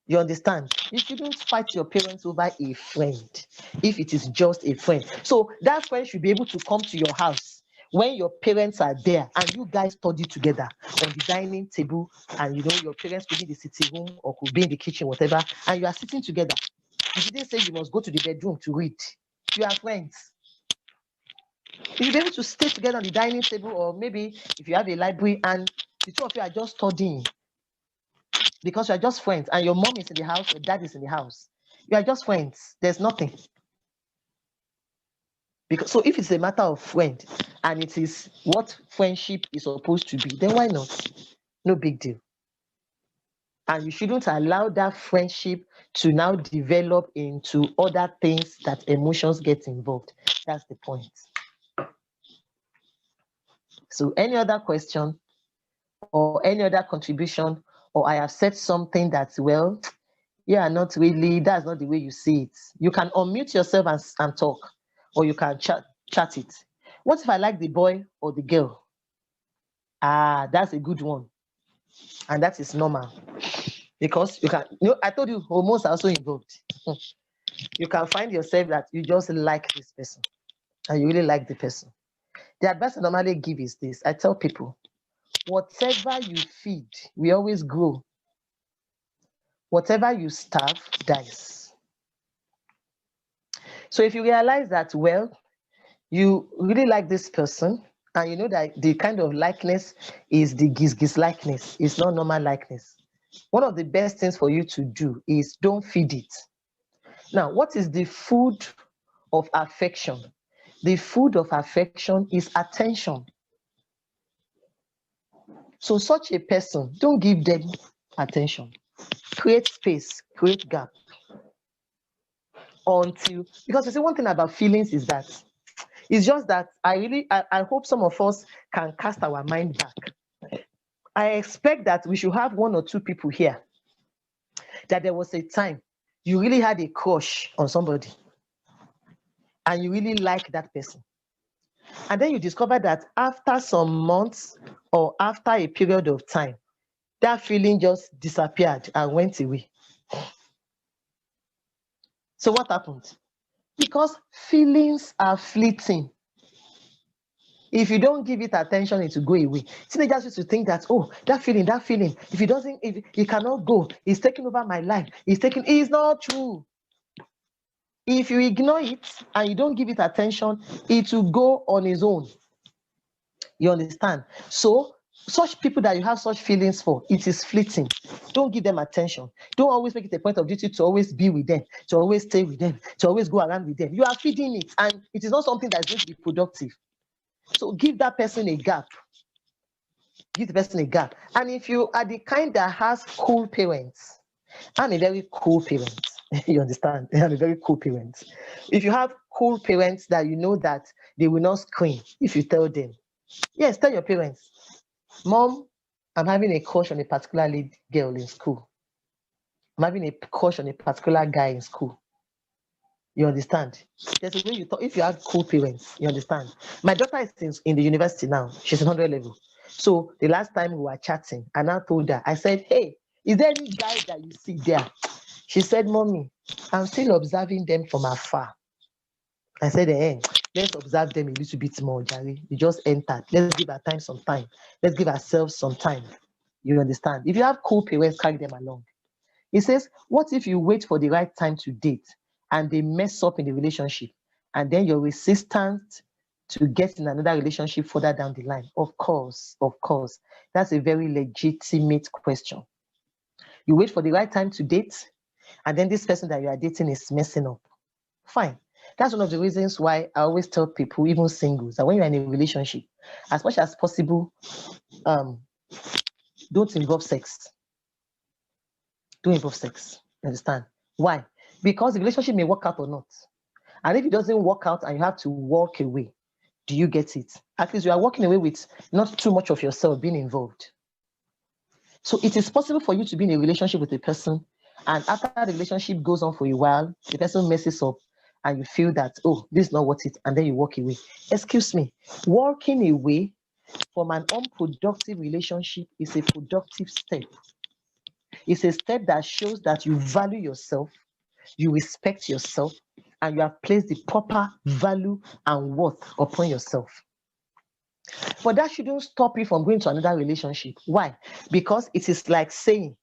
S1: You understand? You shouldn't fight your parents over a friend if it is just a friend. So that friend should be able to come to your house when your parents are there and you guys study together on the dining table, and your parents could be in the sitting room or could be in the kitchen, whatever, and you are sitting together. You didn't say you must go to the bedroom to read. You are friends. You should be able to stay together on the dining table, or maybe if you have a library and the two of you are just studying because you are just friends, and your mom is in the house, your dad is in the house. You are just friends. There's nothing. So if it's a matter of friend and it is what friendship is supposed to be, then why not? No big deal. And you shouldn't allow that friendship to now develop into other things that emotions get involved. That's the point. So any other question or any other contribution, or I have said something that, well, yeah, not really, that's not the way you see it. You can unmute yourself and talk, or you can chat it. What if I like the boy or the girl? That's a good one. And that is normal. Because you can, I told you hormones are also involved. You can find yourself that you just like this person and you really like the person. The advice I normally give is this. I tell people, whatever you feed, we always grow. Whatever you starve, dies. So if you realize that, well, you really like this person, and you know that the kind of likeness is the giz likeness, it's not normal likeness. One of the best things for you to do is don't feed it. Now, what is the food of affection? The food of affection is attention. So such a person, don't give them attention. Create space, create gap. Because you see, one thing about feelings is that it's just that I hope some of us can cast our mind back. I expect that we should have one or two people here that there was a time you really had a crush on somebody and you really like that person. And then you discover that after some months or after a period of time, that feeling just disappeared and went away. So what happened? Because feelings are fleeting. If you don't give it attention, it will go away. Teenagers used to think that, oh, that feeling, if it cannot go, it's taking over my life. It's not true. If you ignore it and you don't give it attention, it will go on its own. You understand? So, such people that you have such feelings for, it is fleeting. Don't give them attention. Don't always make it a point of duty to always be with them, to always stay with them, to always go around with them. You are feeding it, and it is not something that's going to be productive. So give that person a gap. Give the person a gap. And if you are the kind that has cool parents, I'm a very cool parent. You understand? I'm a very cool parent. If you have cool parents that you know that they will not scream if you tell them, yes, tell your parents, Mom, I'm having a crush on a particular girl in school. I'm having a crush on a particular guy in school. You understand? There's a way you talk. If you have cool parents, you understand. My daughter is in the university now. She's in 100 level. So the last time we were chatting, and I told her, I said, hey, is there any guy that you see there? She said, Mommy, I'm still observing them from afar. I said, let's observe them a little bit more, Jerry. You just entered. Let's give our time some time. Let's give ourselves some time. You understand? If you have cool parents, carry them along. He says, what if you wait for the right time to date and they mess up in the relationship and then you're resistant to get in another relationship further down the line? Of course. That's a very legitimate question. You wait for the right time to date and then this person that you are dating is messing up. Fine. That's one of the reasons why I always tell people, even singles, that when you're in a relationship, as much as possible, don't involve sex. Don't involve sex. Understand? Why? Because the relationship may work out or not. And if it doesn't work out and you have to walk away, do you get it? At least you are walking away with not too much of yourself being involved. So it is possible for you to be in a relationship with a person, and after the relationship goes on for a while, the person messes up, and you feel that, oh, this is not worth it, and then you walk away. Excuse me, walking away from an unproductive relationship is a productive step. It's a step that shows that you value yourself, you respect yourself, and you have placed the proper value and worth upon yourself. But that shouldn't stop you from going to another relationship. Why? Because it is like saying,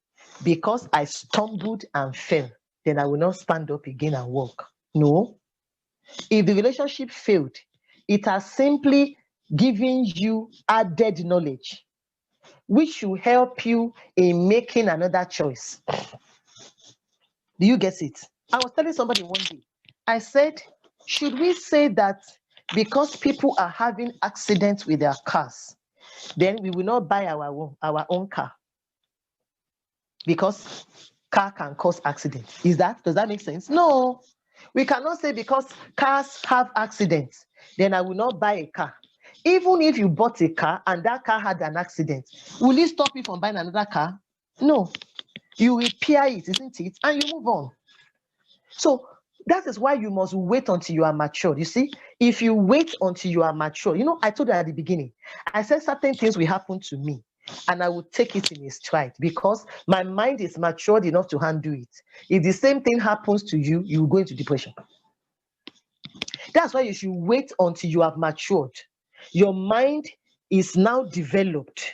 S1: because I stumbled and fell, then I will not stand up again and walk. No. If the relationship failed, it has simply given you added knowledge, which will help you in making another choice. Do you get it? I was telling somebody one day, I said, should we say that because people are having accidents with their cars, then we will not buy our own car? because car can cause accidents. Does that make sense? No. We cannot say because cars have accidents, then I will not buy a car. Even if you bought a car and that car had an accident, will it stop you from buying another car? No. You repair it, isn't it? And you move on. So that is why you must wait until you are mature. You see, if you wait until you are mature, I told you at the beginning, I said certain things will happen to me and I will take it in a stride because my mind is matured enough to handle it. If the same thing happens to you, you will go into depression. That's why you should wait until you have matured. Your mind is now developed.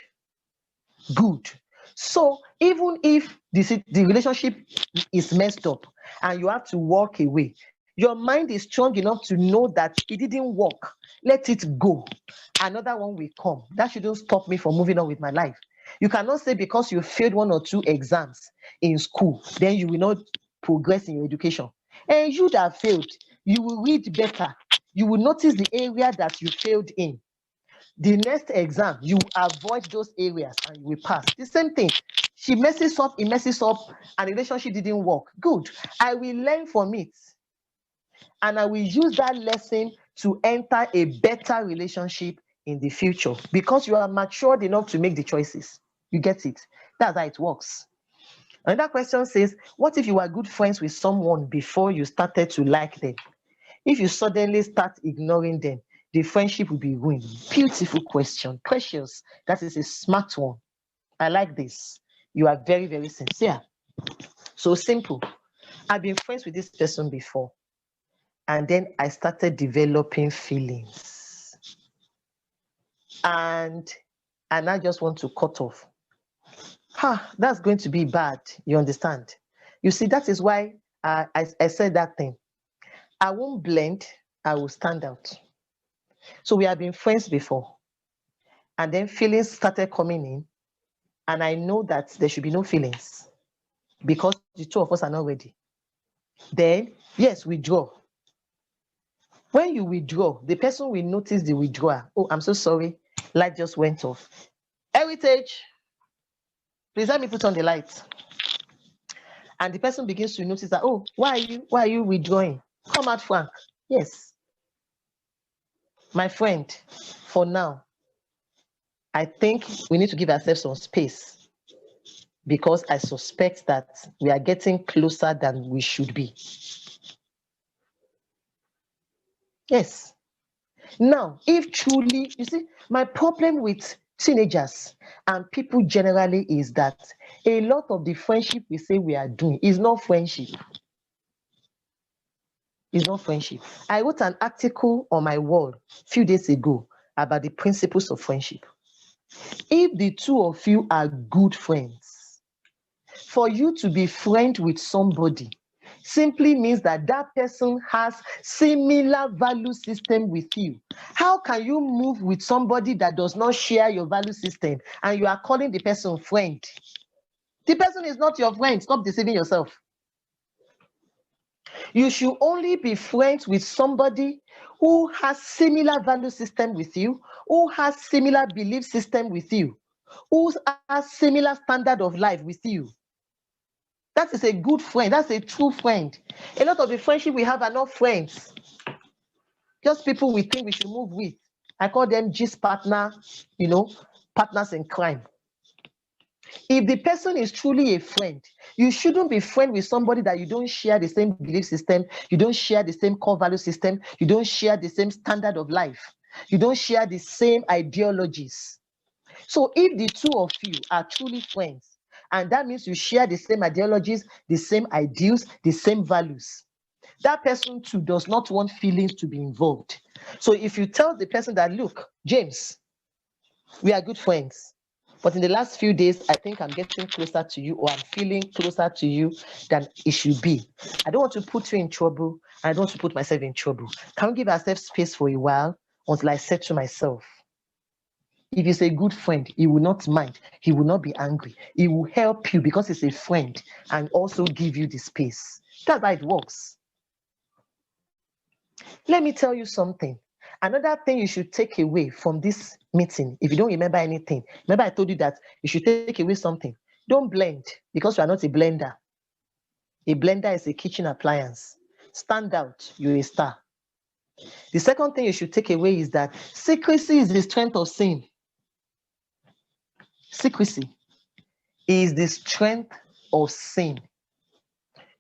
S1: Good. So even if the relationship is messed up and you have to walk away, your mind is strong enough to know that it didn't work. Let it go. Another one will come. That shouldn't stop me from moving on with my life. You cannot say because you failed 1 or 2 exams in school, then you will not progress in your education. And you that failed, you will read better. You will notice the area that you failed in. The next exam, you avoid those areas and you will pass. The same thing. She messes up, and the relationship didn't work. Good. I will learn from it. And I will use that lesson to enter a better relationship in the future because you are matured enough to make the choices. You get it? That's how it works. Another question says, what if you were good friends with someone before you started to like them? If you suddenly start ignoring them, the friendship will be ruined. Beautiful question. Precious. That is a smart one. I like this. You are very, very sincere. So simple. I've been friends with this person before. And then I started developing feelings. And I just want to cut off. That's going to be bad. You understand? You see, that is why I said that thing. I won't blend. I will stand out. So we have been friends before. And then feelings started coming in. And I know that there should be no feelings because the two of us are not ready. Then, yes, withdraw. When you withdraw, the person will notice the withdrawal. Oh, I'm so sorry. Light just went off. Heritage, please let me put on the light. And the person begins to notice that, oh, why are you withdrawing? Come out, Frank. Yes. My friend, for now, I think we need to give ourselves some space because I suspect that we are getting closer than we should be. Yes. Now, if truly, you see, my problem with teenagers and people generally is that a lot of the friendship we say we are doing is not friendship. It's not friendship. I wrote an article on my wall a few days ago about the principles of friendship. If the two of you are good friends, for you to be friend with somebody simply means that that person has similar value system with you. How can you move with somebody that does not share your value system and you are calling the person friend? The person is not your friend. Stop deceiving yourself. You should only be friends with somebody who has similar value system with you, who has similar belief system with you, who has similar standard of life with you. That is a good friend. That's a true friend. A lot of the friendship we have are not friends. Just people we think we should move with. I call them gist partner, partners in crime. If the person is truly a friend, you shouldn't be friend with somebody that you don't share the same belief system, you don't share the same core value system, you don't share the same standard of life, you don't share the same ideologies. So if the two of you are truly friends, and that means you share the same ideologies, the same ideals, the same values, that person too does not want feelings to be involved. So if you tell the person that, look, James, we are good friends, but in the last few days, I think I'm getting closer to you, or I'm feeling closer to you than it should be. I don't want to put you in trouble. I don't want to put myself in trouble. Can we give ourselves space for a while until I say to myself? If he's a good friend, he will not mind. He will not be angry. He will help you because he's a friend and also give you the space. That's how it works. Let me tell you something. Another thing you should take away from this meeting, if you don't remember anything, remember I told you that you should take away something. Don't blend because you are not a blender. A blender is a kitchen appliance. Stand out, you're a star. The second thing you should take away is that secrecy is the strength of sin. Secrecy is the strength of sin.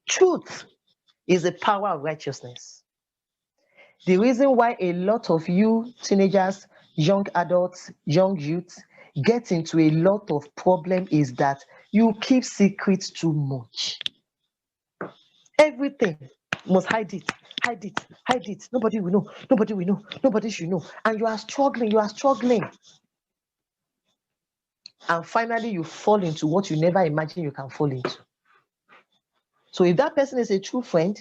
S1: Truth is the power of righteousness. The reason why a lot of you teenagers, young adults, young youths get into a lot of problem is that you keep secrets too much. Everything must hide it, hide it, hide it. Nobody will know, nobody will know, nobody should know. And you are struggling, you are struggling. And finally, you fall into what you never imagined you can fall into. So if that person is a true friend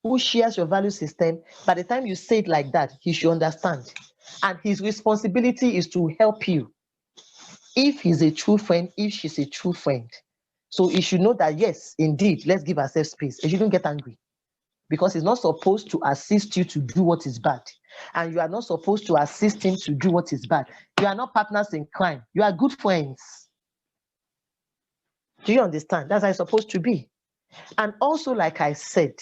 S1: who shares your value system, by the time you say it like that, he should understand. And his responsibility is to help you. If he's a true friend, if she's a true friend. So he should know that, yes, indeed, let's give ourselves space. He shouldn't get angry because he's not supposed to assist you to do what is bad. And you are not supposed to assist him to do what is bad. You are not partners in crime. You are good friends. Do you understand? That's how it's supposed to be. And also, like I said,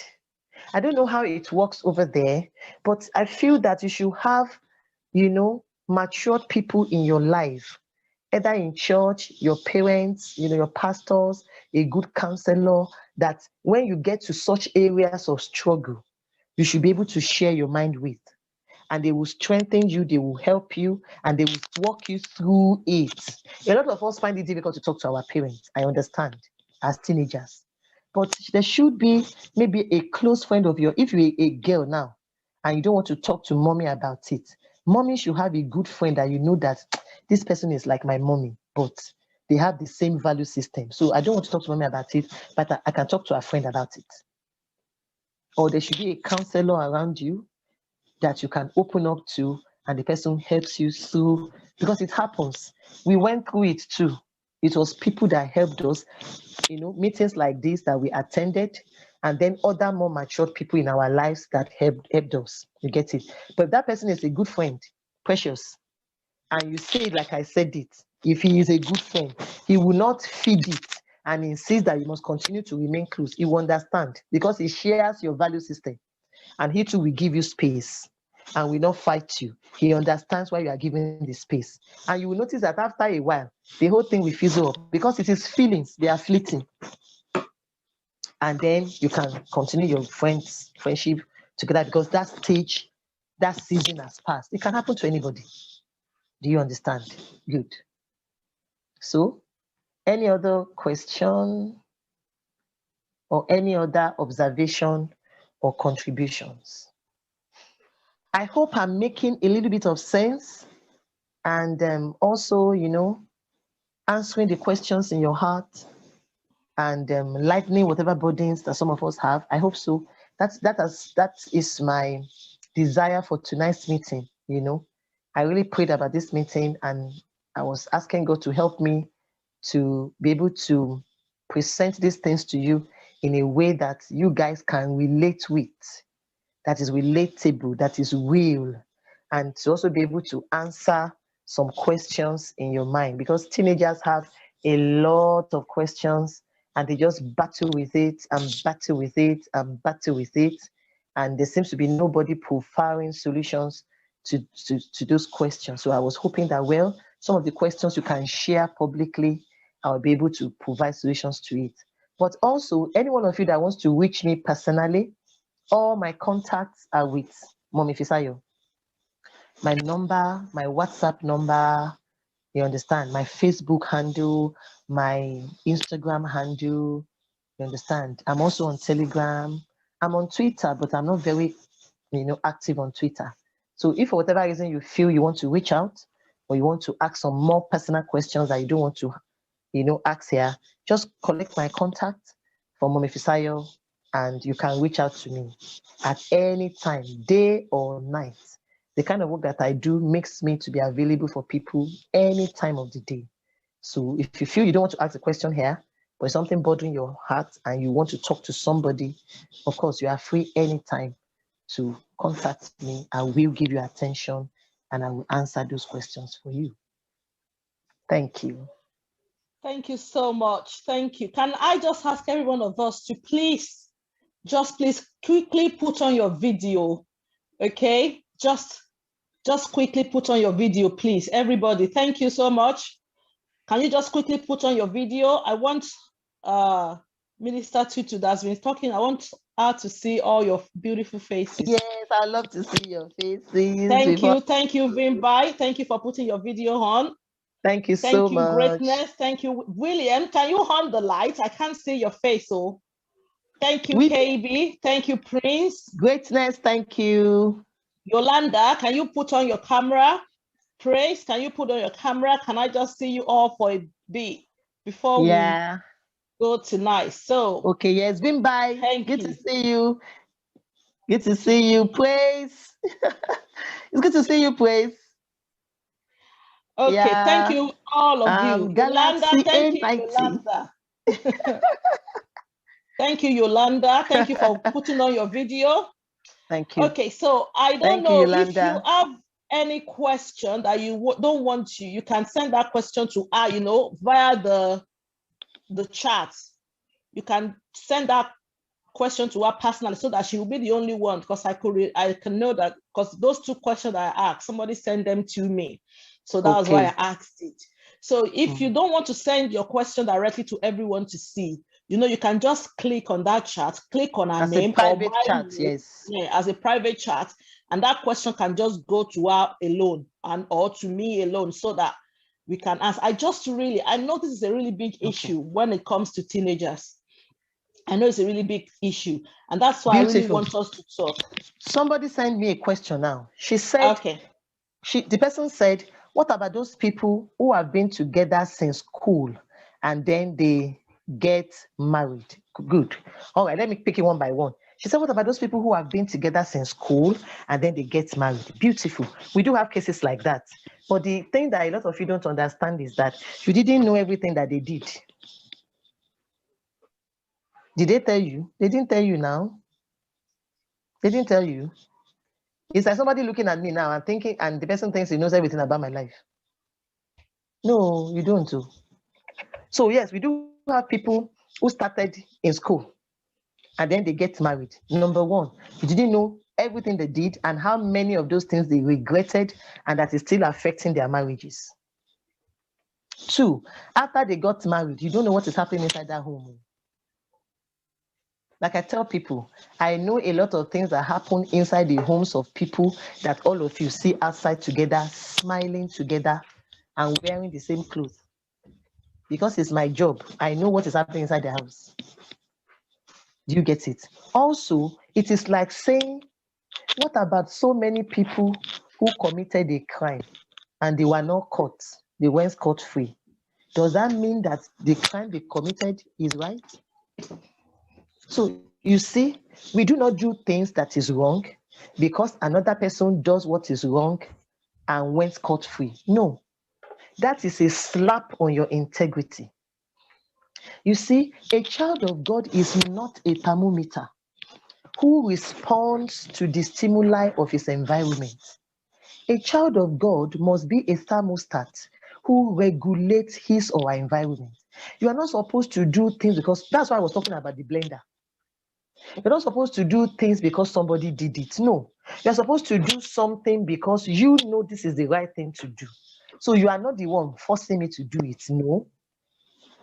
S1: I don't know how it works over there, but I feel that you should have, matured people in your life, either in church, your parents, your pastors, a good counselor, that when you get to such areas of struggle, you should be able to share your mind with. And they will strengthen you, they will help you, and they will walk you through it. A lot of us find it difficult to talk to our parents. I understand, as teenagers. But there should be maybe a close friend of yours. If you're a girl now and you don't want to talk to mommy about it, mommy should have a good friend that you know that this person is like my mommy, but they have the same value system. So I don't want to talk to mommy about it, but I can talk to a friend about it. Or there should be a counselor around you that you can open up to, and the person helps you through, because it happens. We went through it too. It was people that helped us, meetings like this that we attended, and then other more matured people in our lives that helped us. You get it? But if that person is a good friend, precious, and you say it like I said it, if he is a good friend, he will not feed it and insist that you must continue to remain close. He will understand because he shares your value system, and he too will give you space and will not fight you. He understands why you are giving the space. And you will notice that after a while, the whole thing will fizzle up because it is feelings, they are fleeting. And then you can continue your friendship together because that stage, that season has passed. It can happen to anybody. Do you understand? Good. So, any other question or any other observation or contributions? I hope I'm making a little bit of sense, and also, answering the questions in your heart, and lightening whatever burdens that some of us have. I hope so. That is my desire for tonight's meeting. I really prayed about this meeting, and I was asking God to help me to be able to present these things to you in a way that you guys can relate with, that is relatable, that is real, and to also be able to answer some questions in your mind, because teenagers have a lot of questions and they just battle with it and battle with it and battle with it. And there seems to be nobody profiling solutions to those questions. So I was hoping that, well, some of the questions you can share publicly, I'll be able to provide solutions to it. But also, any one of you that wants to reach me personally, all my contacts are with Mommy Fisayo. My number, my WhatsApp number, you understand, my Facebook handle, my Instagram handle, you understand. I'm also on Telegram. I'm on Twitter, but I'm not very, active on Twitter. So if for whatever reason you feel you want to reach out, or you want to ask some more personal questions that you don't want to, ask here, just collect my contact from Mommy Fisayo, and you can reach out to me at any time, day or night. The kind of work that I do makes me to be available for people any time of the day. So if you feel you don't want to ask a question here, but something bothering your heart and you want to talk to somebody, of course, you are free anytime to contact me. I will give you attention and I will answer those questions for you. Thank you.
S2: Thank you so much. Thank you. Can I just ask every one of us to please quickly put on your video, okay? Just quickly put on your video, please. Everybody, thank you so much. Can you just quickly put on your video? I want Minister Tutu that's been talking, I want her to see all your beautiful faces.
S1: Yes, I love to see your faces.
S2: Thank you, Vimbai. Thank you for putting your video on.
S1: Thank you so much.
S2: Thank you, Greatness. Thank you, William. Can you on the light? I can't see your face, so thank you, KB. Thank you, Prince.
S1: Greatness, thank you.
S2: Yolanda, can you put on your camera? Praise, can you put on your camera? Can I just see you all for a bit before we go tonight? So
S1: okay, yes, been by.
S2: Thank you.
S1: To see you. Good to see you, Praise. It's good to see you, Praise.
S2: Okay, thank you, all of you.
S1: Yolanda,
S2: thank you, Yolanda. Thank you, Yolanda. Thank you for putting on your video.
S1: Thank you.
S2: Okay, so I don't know if you have any question that you don't want to, you can send that question to her, you know, via the chat. You can send that question to her personally so that she will be the only one, because I can know that, because those two questions that I asked, somebody sent them to me. So that was why I asked it. So if you don't want to send your question directly to everyone to see, you know, you can just click on that chat, click on her name,
S1: private chat, yes.
S2: Yeah, as a private chat, and that question can just go to her alone or to me alone, so that we can ask. I know this is a really big issue when it comes to teenagers. I know it's a really big issue, and that's why I really want us to talk.
S1: Somebody sent me a question now. She said, the person said, what about those people who have been together since school and then they get married? Good. All right, let me pick it one by one. She said, what about those people who have been together since school and then they get married? Beautiful. We do have cases like that. But the thing that a lot of you don't understand is that you didn't know everything that they did. Did they tell you? They didn't tell you now. They didn't tell you. It's like somebody looking at me now and thinking, and the person thinks he knows everything about my life. No, you don't. So yes, we do have people who started in school and then they get married. Number one, you didn't know everything they did and how many of those things they regretted and that is still affecting their marriages. Two, after they got married, you don't know what is happening inside that home. Like I tell people, I know a lot of things that happen inside the homes of people that all of you see outside together, smiling together and wearing the same clothes. Because it's my job. I know what is happening inside the house. Do you get it? Also, it is like saying, what about so many people who committed a crime and they were not caught? They went scot-free. Does that mean that the crime they committed is right? So you see, we do not do things that is wrong because another person does what is wrong and went scot-free. No, that is a slap on your integrity. You see, a child of God is not a thermometer who responds to the stimuli of his environment. A child of God must be a thermostat who regulates his or her environment. You are not supposed to do things because, that's why I was talking about the blender. You're not supposed to do things because somebody did it. No, you're supposed to do something because you know this is the right thing to do. So you are not the one forcing me to do it. No,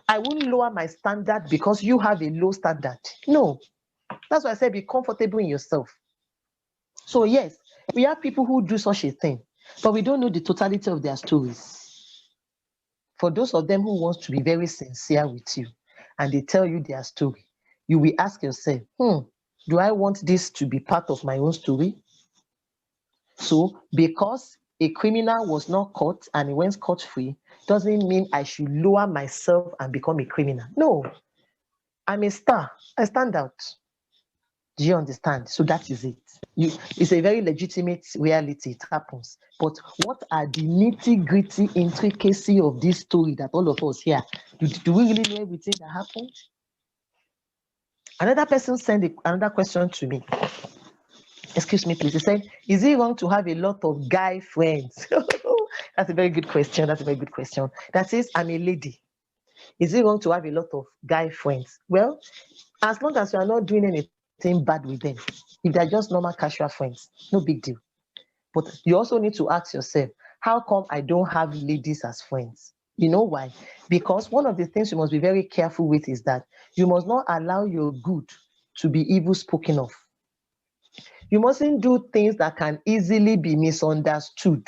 S1: I won't lower my standard because you have a low standard. No, that's why I said be comfortable in yourself. So yes, we have people who do such a thing, but we don't know the totality of their stories. For those of them who want to be very sincere with you and they tell you their story, you will ask yourself, do I want this to be part of my own story? So because a criminal was not caught and he went scot-free doesn't mean I should lower myself and become a criminal. No, I'm a star. I stand out. Do you understand? So that is it. It's a very legitimate reality. It happens. But what are the nitty-gritty intricacy of this story that all of us here? Do we really know everything that happened? Another person sent another question to me. Excuse me, please. He said, is it wrong to have a lot of guy friends? That's a very good question. That is, I'm a lady. Is it wrong to have a lot of guy friends? Well, as long as you are not doing anything bad with them, if they're just normal casual friends, no big deal. But you also need to ask yourself, how come I don't have ladies as friends? You know why? Because one of the things you must be very careful with is that you must not allow your good to be evil spoken of. You mustn't do things that can easily be misunderstood.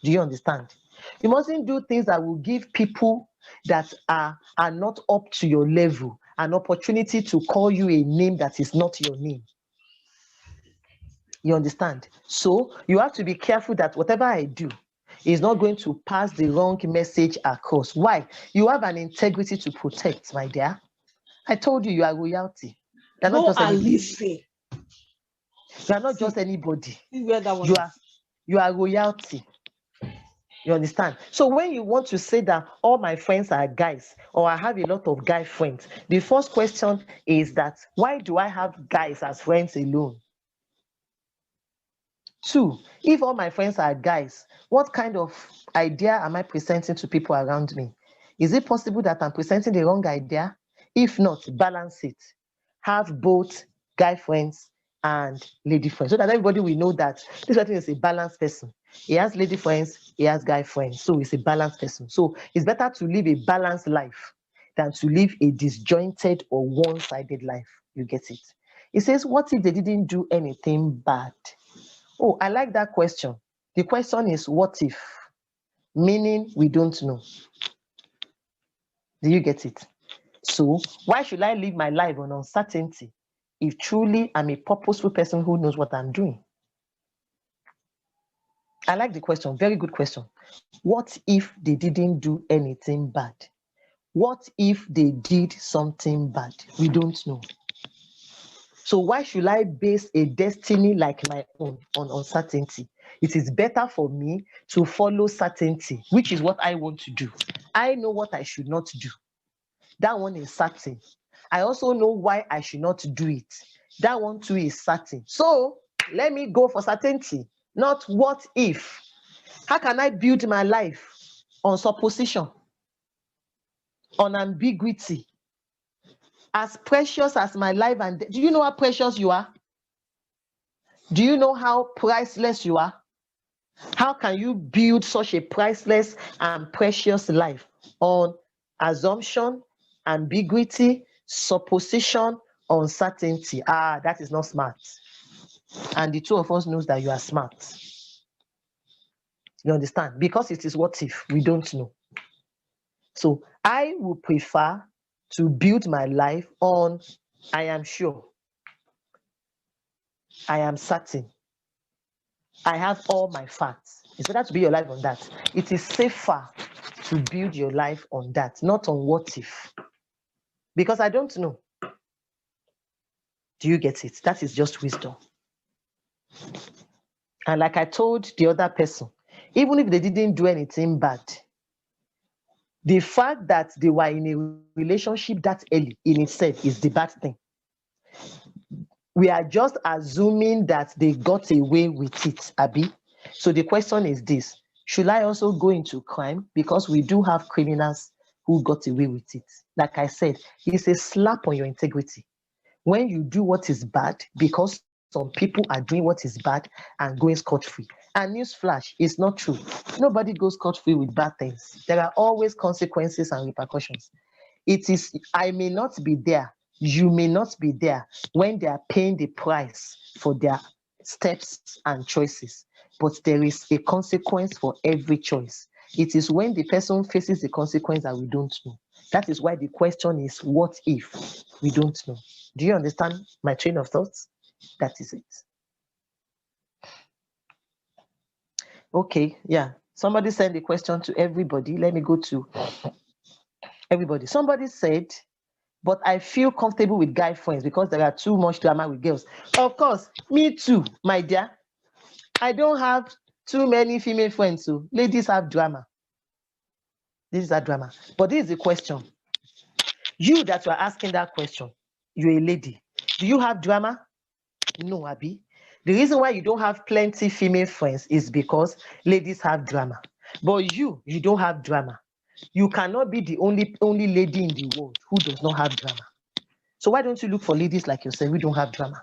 S1: Do you understand? You mustn't do things that will give people that are not up to your level an opportunity to call you a name that is not your name. You understand? So you have to be careful that whatever I do is not going to pass the wrong message across. Why? You have an integrity to protect, my dear. I told you are royalty. You're not just anybody. You are not just anybody. You are royalty. You understand? So when you want to say that all my friends are guys, or I have a lot of guy friends, the first question is that why do I have guys as friends alone? 2, if all my friends are guys, what kind of idea am I presenting to people around me? Is it possible that I'm presenting the wrong idea? If not, balance it. Have both guy friends and lady friends, so that everybody will know that this person is a balanced person. He has lady friends, he has guy friends, so he's a balanced person. So it's better to live a balanced life than to live a disjointed or one-sided life. You get it? It says, what if they didn't do anything bad? Oh, I like that question. The question is, what if? Meaning we don't know. Do you get it? So why should I live my life on uncertainty if truly I'm a purposeful person who knows what I'm doing? I like the question. Very good question. What if they didn't do anything bad? What if they did something bad? We don't know. So why should I base a destiny like my own on uncertainty? It is better for me to follow certainty, which is what I want to do. I know what I should not do. That one is certain. I also know why I should not do it. That one too is certain. So let me go for certainty, not what if. How can I build my life on supposition, on ambiguity? As precious as my life and death. Do you know how precious you are? Do you know how priceless you are? How can you build such a priceless and precious life on assumption, ambiguity, supposition, uncertainty? That is not smart. And the two of us knows that you are smart. You understand? Because it is what if, we don't know. So I would prefer to build my life on I am sure, I am certain, I have all my facts. It's better to build your life on that. It is safer to build your life on that, not on what if. Because I don't know. Do you get it? That is just wisdom. And like I told the other person, even if they didn't do anything bad, the fact that they were in a relationship that early in itself is the bad thing. We are just assuming that they got away with it, Abi. So the question is this: should I also go into crime? Because we do have criminals who got away with it. Like I said, it's a slap on your integrity when you do what is bad, because some people are doing what is bad and going scot-free. And newsflash, it's not true. Nobody goes scot-free with bad things. There are always consequences and repercussions. It is, I may not be there, you may not be there when they are paying the price for their steps and choices, but there is a consequence for every choice. It is when the person faces the consequence that we don't know. That is why the question is, what if? We don't know. Do you understand my train of thoughts? That is it. Okay, yeah. Somebody sent a question to everybody. Let me go to everybody. Somebody said, but I feel comfortable with guy friends because there are too much drama with girls. Of course, me too, my dear. I don't have too many female friends, so ladies have drama. This is a drama. But this is the question. You that you are asking that question, you're a lady. Do you have drama? No, Abby. The reason why you don't have plenty female friends is because ladies have drama. But you don't have drama. you cannot be the only lady in the world who does not have drama. So why don't you look for ladies like yourself who don't have drama?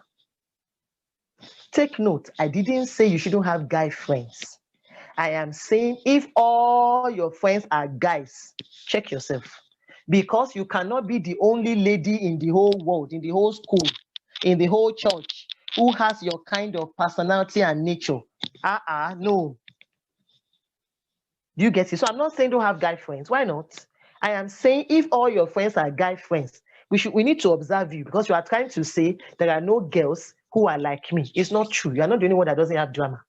S1: Take note, I didn't say you shouldn't have guy friends. I am saying if all your friends are guys, check yourself. Because you cannot be the only lady in the whole world, in the whole school, in the whole church, who has your kind of personality and nature. No. Do you get it? So I'm not saying don't have guy friends. Why not? I am saying if all your friends are guy friends, we need to observe you, because you are trying to say there are no girls who are like me. It's not true. You are not the only one that doesn't have drama.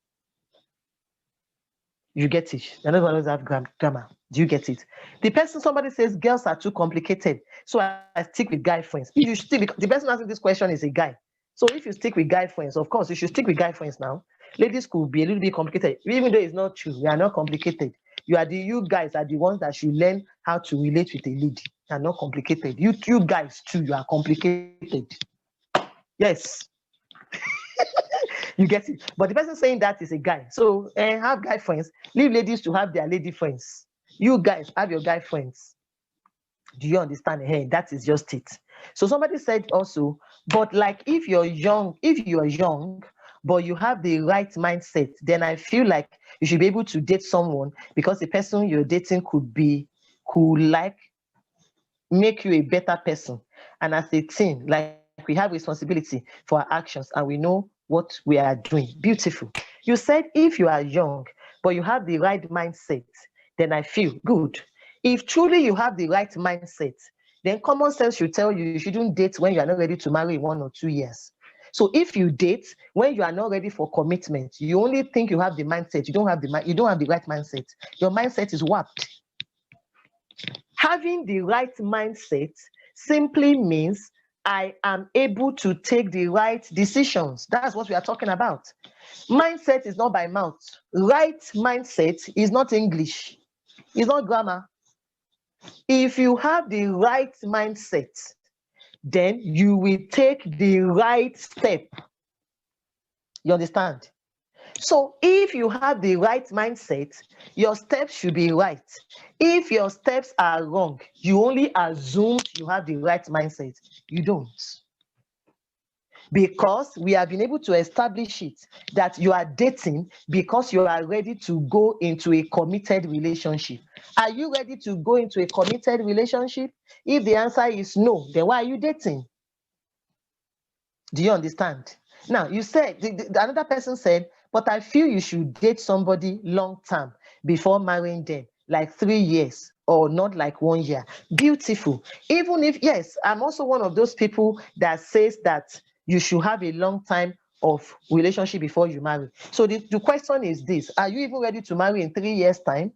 S1: You get it? You're not the one who doesn't have drama. Do you get it? Somebody says girls are too complicated, so I stick with guy friends. If you stick, the person asking this question is a guy. So if you stick with guy friends, of course you should stick with guy friends now. Ladies could be a little bit complicated, even though it's not true. We are not complicated. You guys are the ones that should learn how to relate with a lady. You are not complicated. You guys too, you are complicated. Yes. You get it? But the person saying that is a guy. So have guy friends. Leave ladies to have their lady friends. You guys have your guy friends. Do you understand? Hey, that is just it. So somebody said also, but like if you are young, but you have the right mindset, then I feel like you should be able to date someone, because the person you're dating could like make you a better person. And as a team, like we have responsibility for our actions and we know what we are doing. Beautiful. You said if you are young, but you have the right mindset, then I feel good. If truly you have the right mindset, then common sense should tell you shouldn't date when you are not ready to marry in 1 or 2 years. So if you date when you are not ready for commitment, you only think you have the mindset, you don't have the right mindset. Your mindset is warped. Having the right mindset simply means I am able to take the right decisions. That's what we are talking about. Mindset is not by mouth. Right mindset is not English. It's not grammar. If you have the right mindset, then you will take the right step. You understand? So if you have the right mindset, your steps should be right. If your steps are wrong, you only assume you have the right mindset. You don't. Because we have been able to establish it that you are dating because you are ready to go into a committed relationship. Are you ready to go into a committed relationship? If the answer is no, then why are you dating? Do you understand? Now, you said, another person said, but I feel you should date somebody long term before marrying them, like 3 years or not like 1 year. Beautiful. Even if, yes, I'm also one of those people that says that you should have a long time of relationship before you marry. So the question is this: are you even ready to marry in 3 years' time?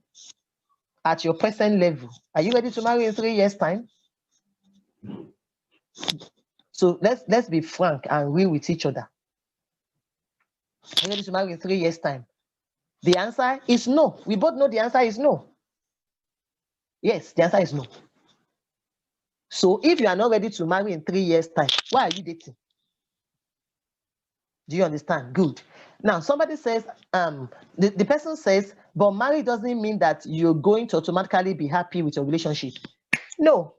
S1: At your present level, are you ready to marry in 3 years' time? So let's be frank and real with each other. Are you ready to marry in 3 years' time? The answer is no. We both know the answer is no. Yes, the answer is no. So if you are not ready to marry in 3 years' time, why are you dating? Do you understand? Good. Now, somebody says, the person says, but marriage doesn't mean that you're going to automatically be happy with your relationship. No.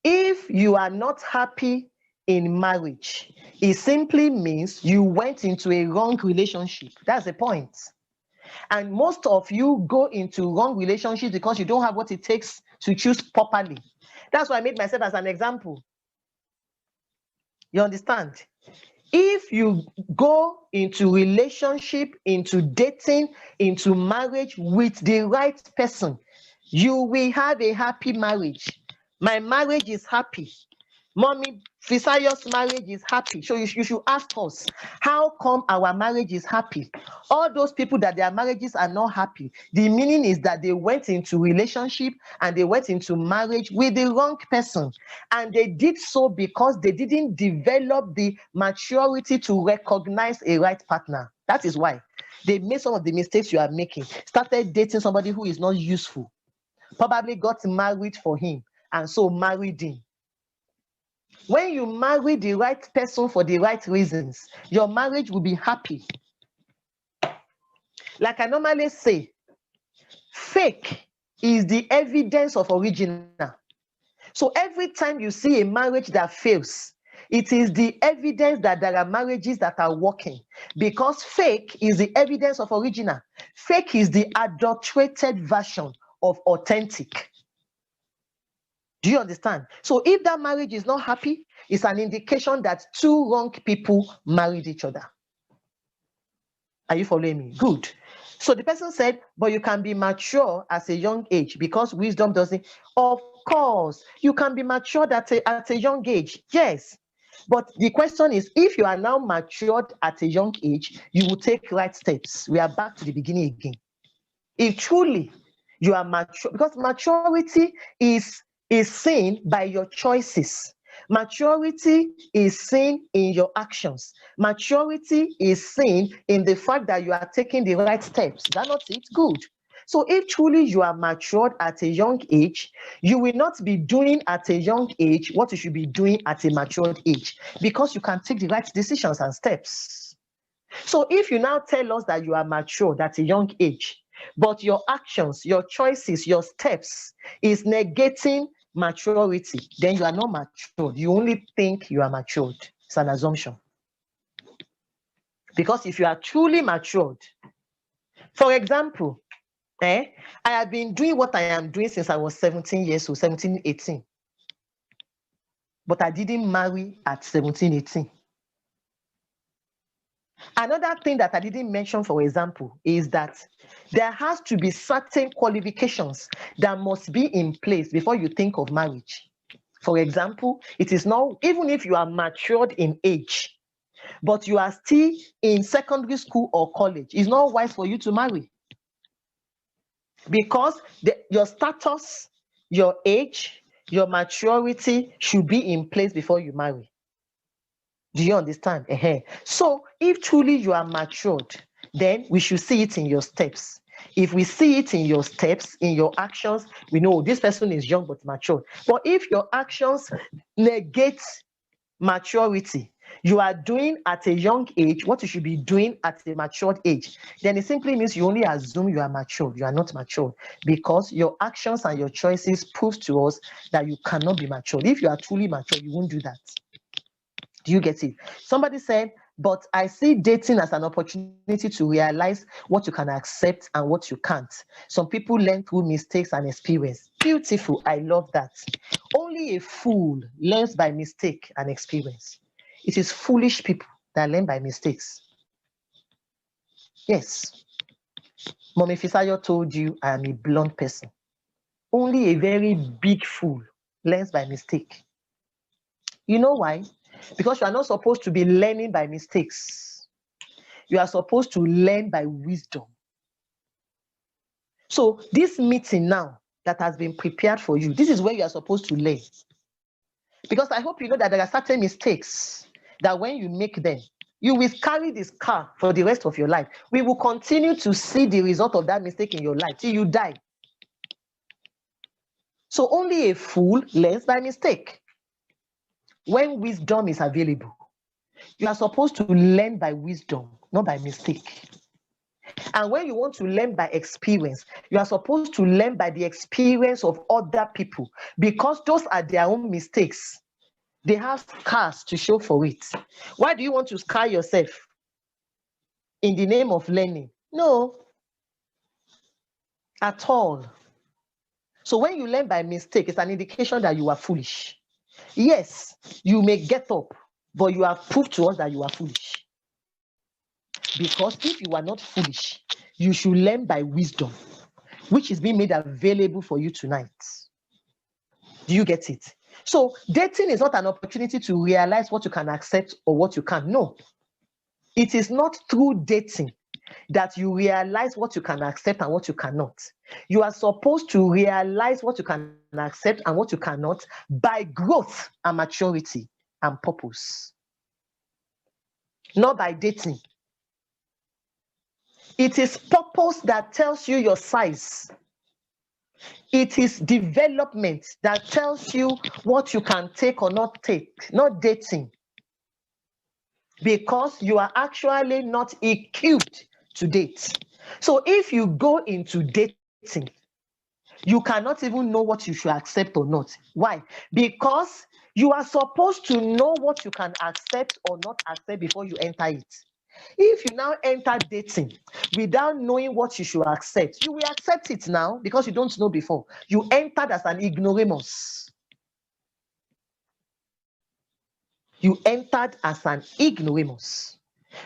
S1: If you are not happy in marriage, it simply means you went into a wrong relationship. That's the point. And most of you go into wrong relationships because you don't have what it takes to choose properly. That's why I made myself as an example. You understand? If you go into relationship, into dating, into marriage with the right person, you will have a happy marriage. My marriage is happy. Mommy Fisayo's marriage is happy. So you should ask us, how come our marriage is happy? All those people that their marriages are not happy, the meaning is that they went into relationship and they went into marriage with the wrong person. And they did so because they didn't develop the maturity to recognize a right partner. That is why they made some of the mistakes you are making. Started dating somebody who is not useful. Probably got married for him and so married him. When you marry the right person for the right reasons, your marriage will be happy. Like I normally say, fake is the evidence of original. So every time you see a marriage that fails, it is the evidence that there are marriages that are working, because fake is the evidence of original. Fake is the adulterated version of authentic. Do you understand? So if that marriage is not happy, it's an indication that two wrong people married each other. Are you following me? Good. So the person said, but you can be mature at a young age because wisdom doesn't. Of course, you can be matured at a young age. Yes. But the question is, if you are now matured at a young age, you will take right steps. We are back to the beginning again. If truly you are mature, because maturity is seen by your choices. Maturity is seen in your actions. Maturity is seen in the fact that you are taking the right steps. Is that not it? Good. So if truly you are matured at a young age, you will not be doing at a young age what you should be doing at a matured age, because you can take the right decisions and steps. So if you now tell us that you are matured at a young age, but your actions, your choices, your steps is negating maturity, then you are not matured. You only think you are matured. It's an assumption. Because if you are truly matured, for example, I have been doing what I am doing since I was 17 years old, 17, 18. But I didn't marry at 17, 18. Another thing that I didn't mention, for example, is that there has to be certain qualifications that must be in place before you think of marriage. For example, it is not, even if you are matured in age, but you are still in secondary school or college, it's not wise for you to marry. Because your status, your age, your maturity should be in place before you marry. Do you understand? So if truly you are matured, then we should see it in your steps. If we see it in your steps, in your actions, we know this person is young but mature. But if your actions negate maturity, you are doing at a young age what you should be doing at a matured age, then it simply means you only assume you are mature. You are not mature, because your actions and your choices prove to us that you cannot be mature. If you are truly mature, you won't do that. Do you get it? Somebody said, but I see dating as an opportunity to realize what you can accept and what you can't. Some people learn through mistakes and experience. Beautiful. I love that. Only a fool learns by mistake and experience. It is foolish people that learn by mistakes. Yes. Mommy Fisayo told you I am a blunt person. Only a very big fool learns by mistake. You know why? Because you are not supposed to be learning by mistakes. You are supposed to learn by wisdom. So this meeting now that has been prepared for you, this is where you are supposed to learn. Because I hope you know that there are certain mistakes that when you make them, you will carry this scar for the rest of your life. We will continue to see the result of that mistake in your life till you die. So only a fool learns by mistake. When wisdom is available, you are supposed to learn by wisdom, not by mistake. And when you want to learn by experience, you are supposed to learn by the experience of other people, because those are their own mistakes. They have scars to show for it. Why do you want to scar yourself in the name of learning? No, at all. So when you learn by mistake, it's an indication that you are foolish. Yes, you may get up, but you have proved to us that you are foolish. Because if you are not foolish, you should learn by wisdom, which is being made available for you tonight. Do you get it? So dating is not an opportunity to realize what you can accept or what you can't. No. It is not through dating that you realize what you can accept and what you cannot. You are supposed to realize what you can accept and what you cannot by growth and maturity and purpose. Not by dating. It is purpose that tells you your size. It is development that tells you what you can take or not take, not dating. Because you are actually not equipped to date. So if you go into dating You cannot even know what you should accept or not. Why? Because you are supposed to know what you can accept or not accept before you enter it. If you now enter dating without knowing what you should accept, you will accept it now because you don't know before. You entered as an ignoramus. You entered as an ignoramus.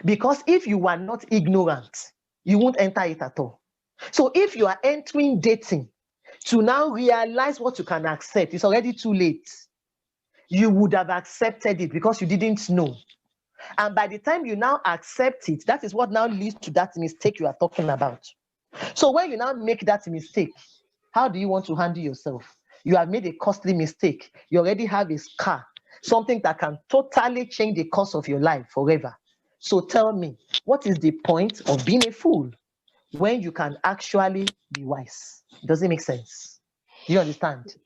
S1: Because if you are not ignorant, you won't enter it at all. So if you are entering dating to now realize what you can accept, it's already too late. You would have accepted it because you didn't know. And by the time you now accept it, that is what now leads to that mistake you are talking about. So when you now make that mistake, how do you want to handle yourself? You have made a costly mistake. You already have a scar, something that can totally change the course of your life forever. So tell me, what is the point of being a fool when you can actually be wise? Does it make sense? Do you understand?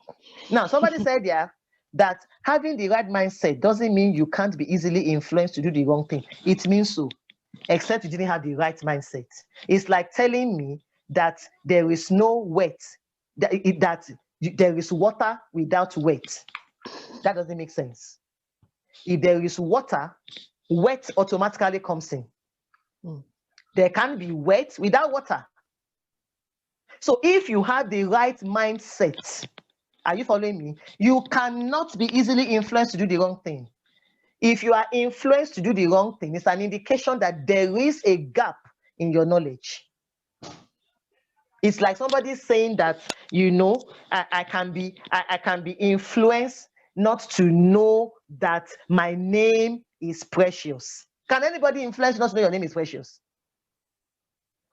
S1: Now, somebody said there that having the right mindset doesn't mean you can't be easily influenced to do the wrong thing. It means so, except you didn't have the right mindset. It's like telling me that there is no wet, that there is water without wet. That doesn't make sense. If there is water, wet automatically comes in. There can be wet without water. So if you have the right mindset, are you following me? You cannot be easily influenced to do the wrong thing. If you are influenced to do the wrong thing, it's an indication that there is a gap in your knowledge. It's like somebody saying that, I can be influenced not to know that my name is Precious. Can anybody influence not to know your name is Precious?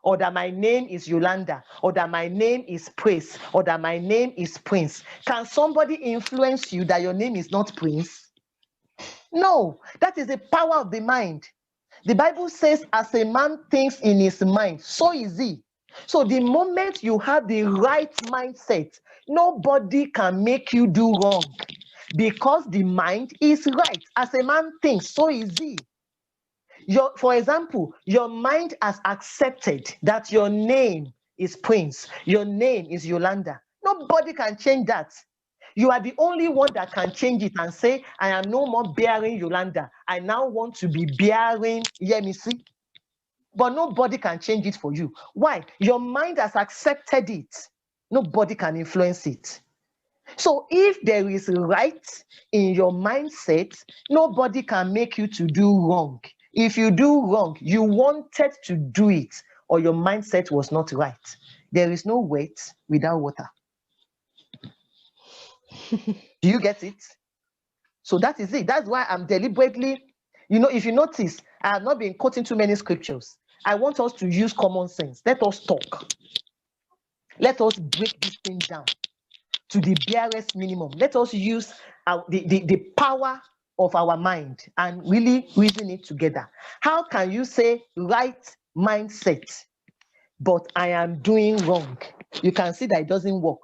S1: Or that my name is Yolanda, or that my name is Praise, or that my name is Prince? Can somebody influence you that your name is not Prince? No, that is the power of the mind. The Bible says, as a man thinks in his mind, so is he. So the moment you have the right mindset, nobody can make you do wrong, because the mind is right. As a man thinks, so is he. For example, your mind has accepted that your name is Prince, your name is Yolanda. Nobody can change that. You are the only one that can change it and say, I am no more bearing Yolanda. I now want to be bearing Yemisi. But nobody can change it for you. Why? Your mind has accepted it. Nobody can influence it. So if there is right in your mindset, nobody can make you to do wrong. If you do wrong, you wanted to do it, or your mindset was not right. There is no wet without water. Do you get it? So that is it. That's why I'm deliberately, if you notice, I have not been quoting too many scriptures. I want us to use common sense. Let us talk. Let us break this thing down to the barest minimum. Let us use the power of our mind and really reason it together. How can you say right mindset, but I am doing wrong? You can see that it doesn't work.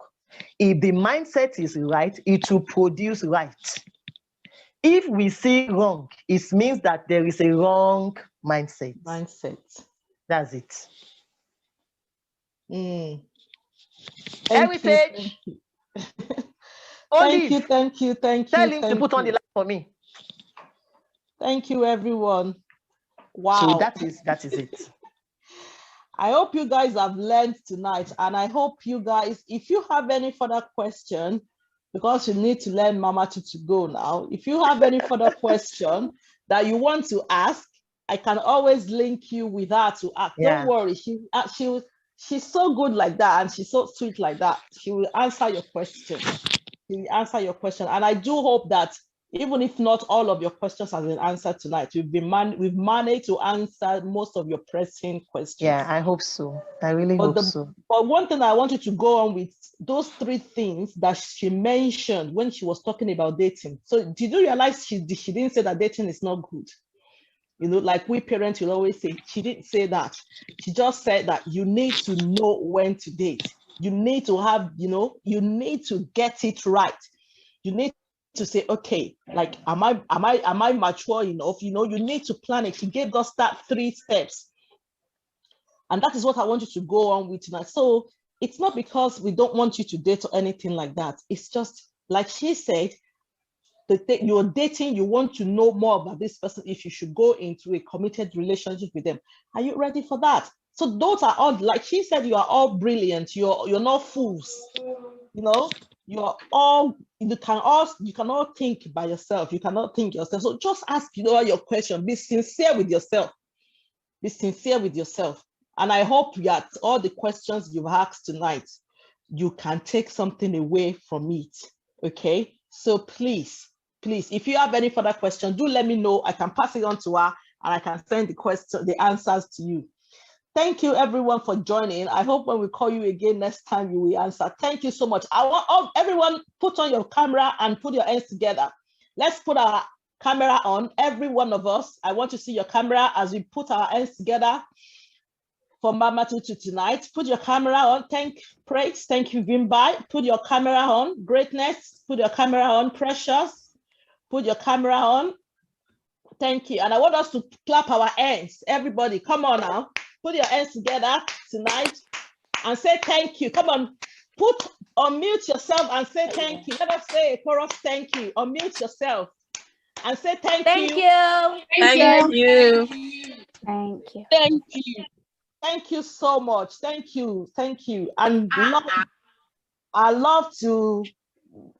S1: If the mindset is right, it will produce right. If we see wrong, it means that there is a wrong mindset. That's it. Heritage.
S2: Thank you.
S1: Tell him to put on the light for me.
S2: Thank you, everyone. Wow.
S1: So that is it.
S2: I hope you guys have learned tonight, and I hope you guys, if you have any further question, because you need to learn Mama to go now, if you have any further question that you want to ask, I can always link you with her to ask. Yeah. Don't worry, she's so good like that, and she's so sweet like that. She will answer your question. She will answer your question, and I do hope that even if not all of your questions have been answered tonight, we've managed to answer most of your pressing questions.
S1: Yeah, I hope so. I really hope so.
S2: But one thing I wanted to go on with, those 3 things that she mentioned when she was talking about dating. So did you realize she didn't say that dating is not good? Like we parents will always say, she didn't say that. She just said that you need to know when to date. You need to have, you need to get it right. You need to say, okay, like, am I mature enough? You need to plan it. She gave us that 3 steps. And that is what I want you to go on with tonight. So it's not because we don't want you to date or anything like that. It's just like she said, you're dating, you want to know more about this person if you should go into a committed relationship with them. Are you ready for that? So those are all, like she said, you are all brilliant. You're not fools. You know, you're all, you can all think by yourself. You cannot think yourself. So just ask your question. Be sincere with yourself. Be sincere with yourself. And I hope that all the questions you've asked tonight, you can take something away from it. Okay? So please, if you have any further questions, do let me know. I can pass it on to her and I can send the answers to you. Thank you everyone for joining. I hope when we call you again next time, you will answer. Thank you so much. I want everyone put on your camera and put your hands together. Let's put our camera on, every one of us. I want to see your camera as we put our hands together for Mama Tutu tonight. Put your camera on. Praise. Thank you, Vimbai. Put your camera on. Greatness. Put your camera on. Precious. Put your camera on. Thank you. And I want us to clap our hands. Everybody, come on now. Put your hands together tonight and say thank you. Come on. Unmute yourself and say thank you. Let us say a chorus thank you. Unmute yourself and say thank you.
S3: Thank you.
S4: Thank you.
S3: Thank you.
S4: Thank you.
S2: Thank you so much. Thank you. Thank you. And I love to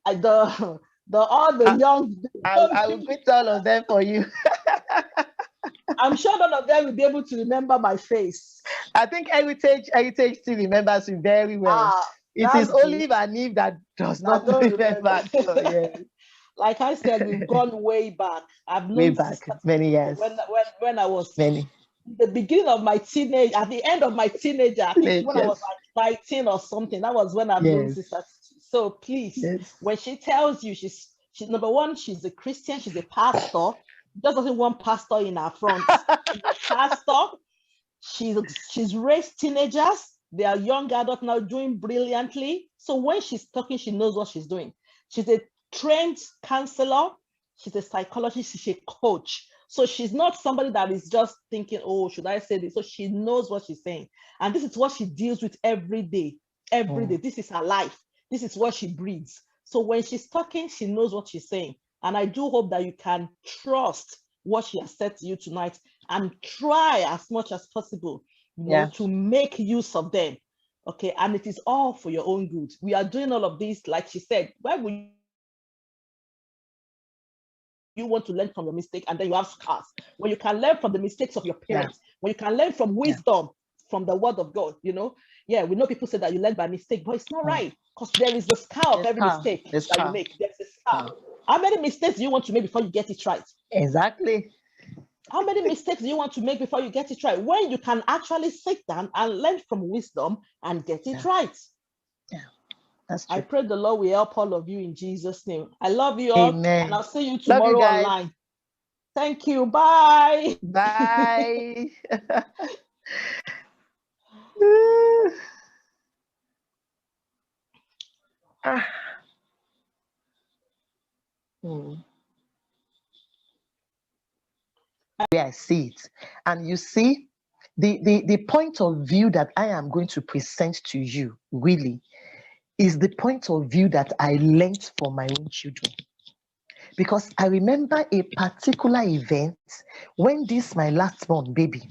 S2: all the young.
S1: I will greet all of them for you.
S2: I'm sure none of them will be able to remember my face.
S1: I think Heritage still remembers you very well. It is only Vanif that does not remember. So, yeah.
S2: Like I said, we've gone way back. I've known
S1: way back, many years.
S2: When I was
S1: many.
S2: The beginning of my teenage, at the end of my teenager, I think when I was like 19 or something, that was when I've known Sister. So please, when she tells you she's number one, she's a Christian, she's a pastor. Just doesn't want pastor in her front. She's a pastor. She's raised teenagers. They are young adults now doing brilliantly. So when she's talking, she knows what she's doing. She's a trained counselor. She's a psychologist. She's a coach. So she's not somebody that is just thinking, oh, should I say this? So she knows what she's saying. And this is what she deals with every day. Every day. This is her life. This is what she breathes. So when she's talking, she knows what she's saying. And I do hope that you can trust what she has said to you tonight and try as much as possible, to make use of them. Okay. And it is all for your own good. We are doing all of this, like she said, why would you want to learn from your mistake and then you have scars? When you can learn from the mistakes of your parents, when you can learn from wisdom, from the word of God, we know people say that you learn by mistake, but it's not right, because there is the scar of every mistake that you make. There's a scar. How many mistakes do you want to make before you get it right?
S1: Exactly.
S2: How many mistakes do you want to make before you get it right? When you can actually sit down and learn from wisdom and get it right.
S1: Yeah, that's true.
S2: I pray the Lord will help all of you in Jesus' name. I love you all.
S1: Amen.
S2: And I'll see you tomorrow online. Thank you. Bye.
S1: Bye. Where I see it. And you see, the point of view that I am going to present to you really is the point of view that I learned from my own children. Because I remember a particular event when my last born baby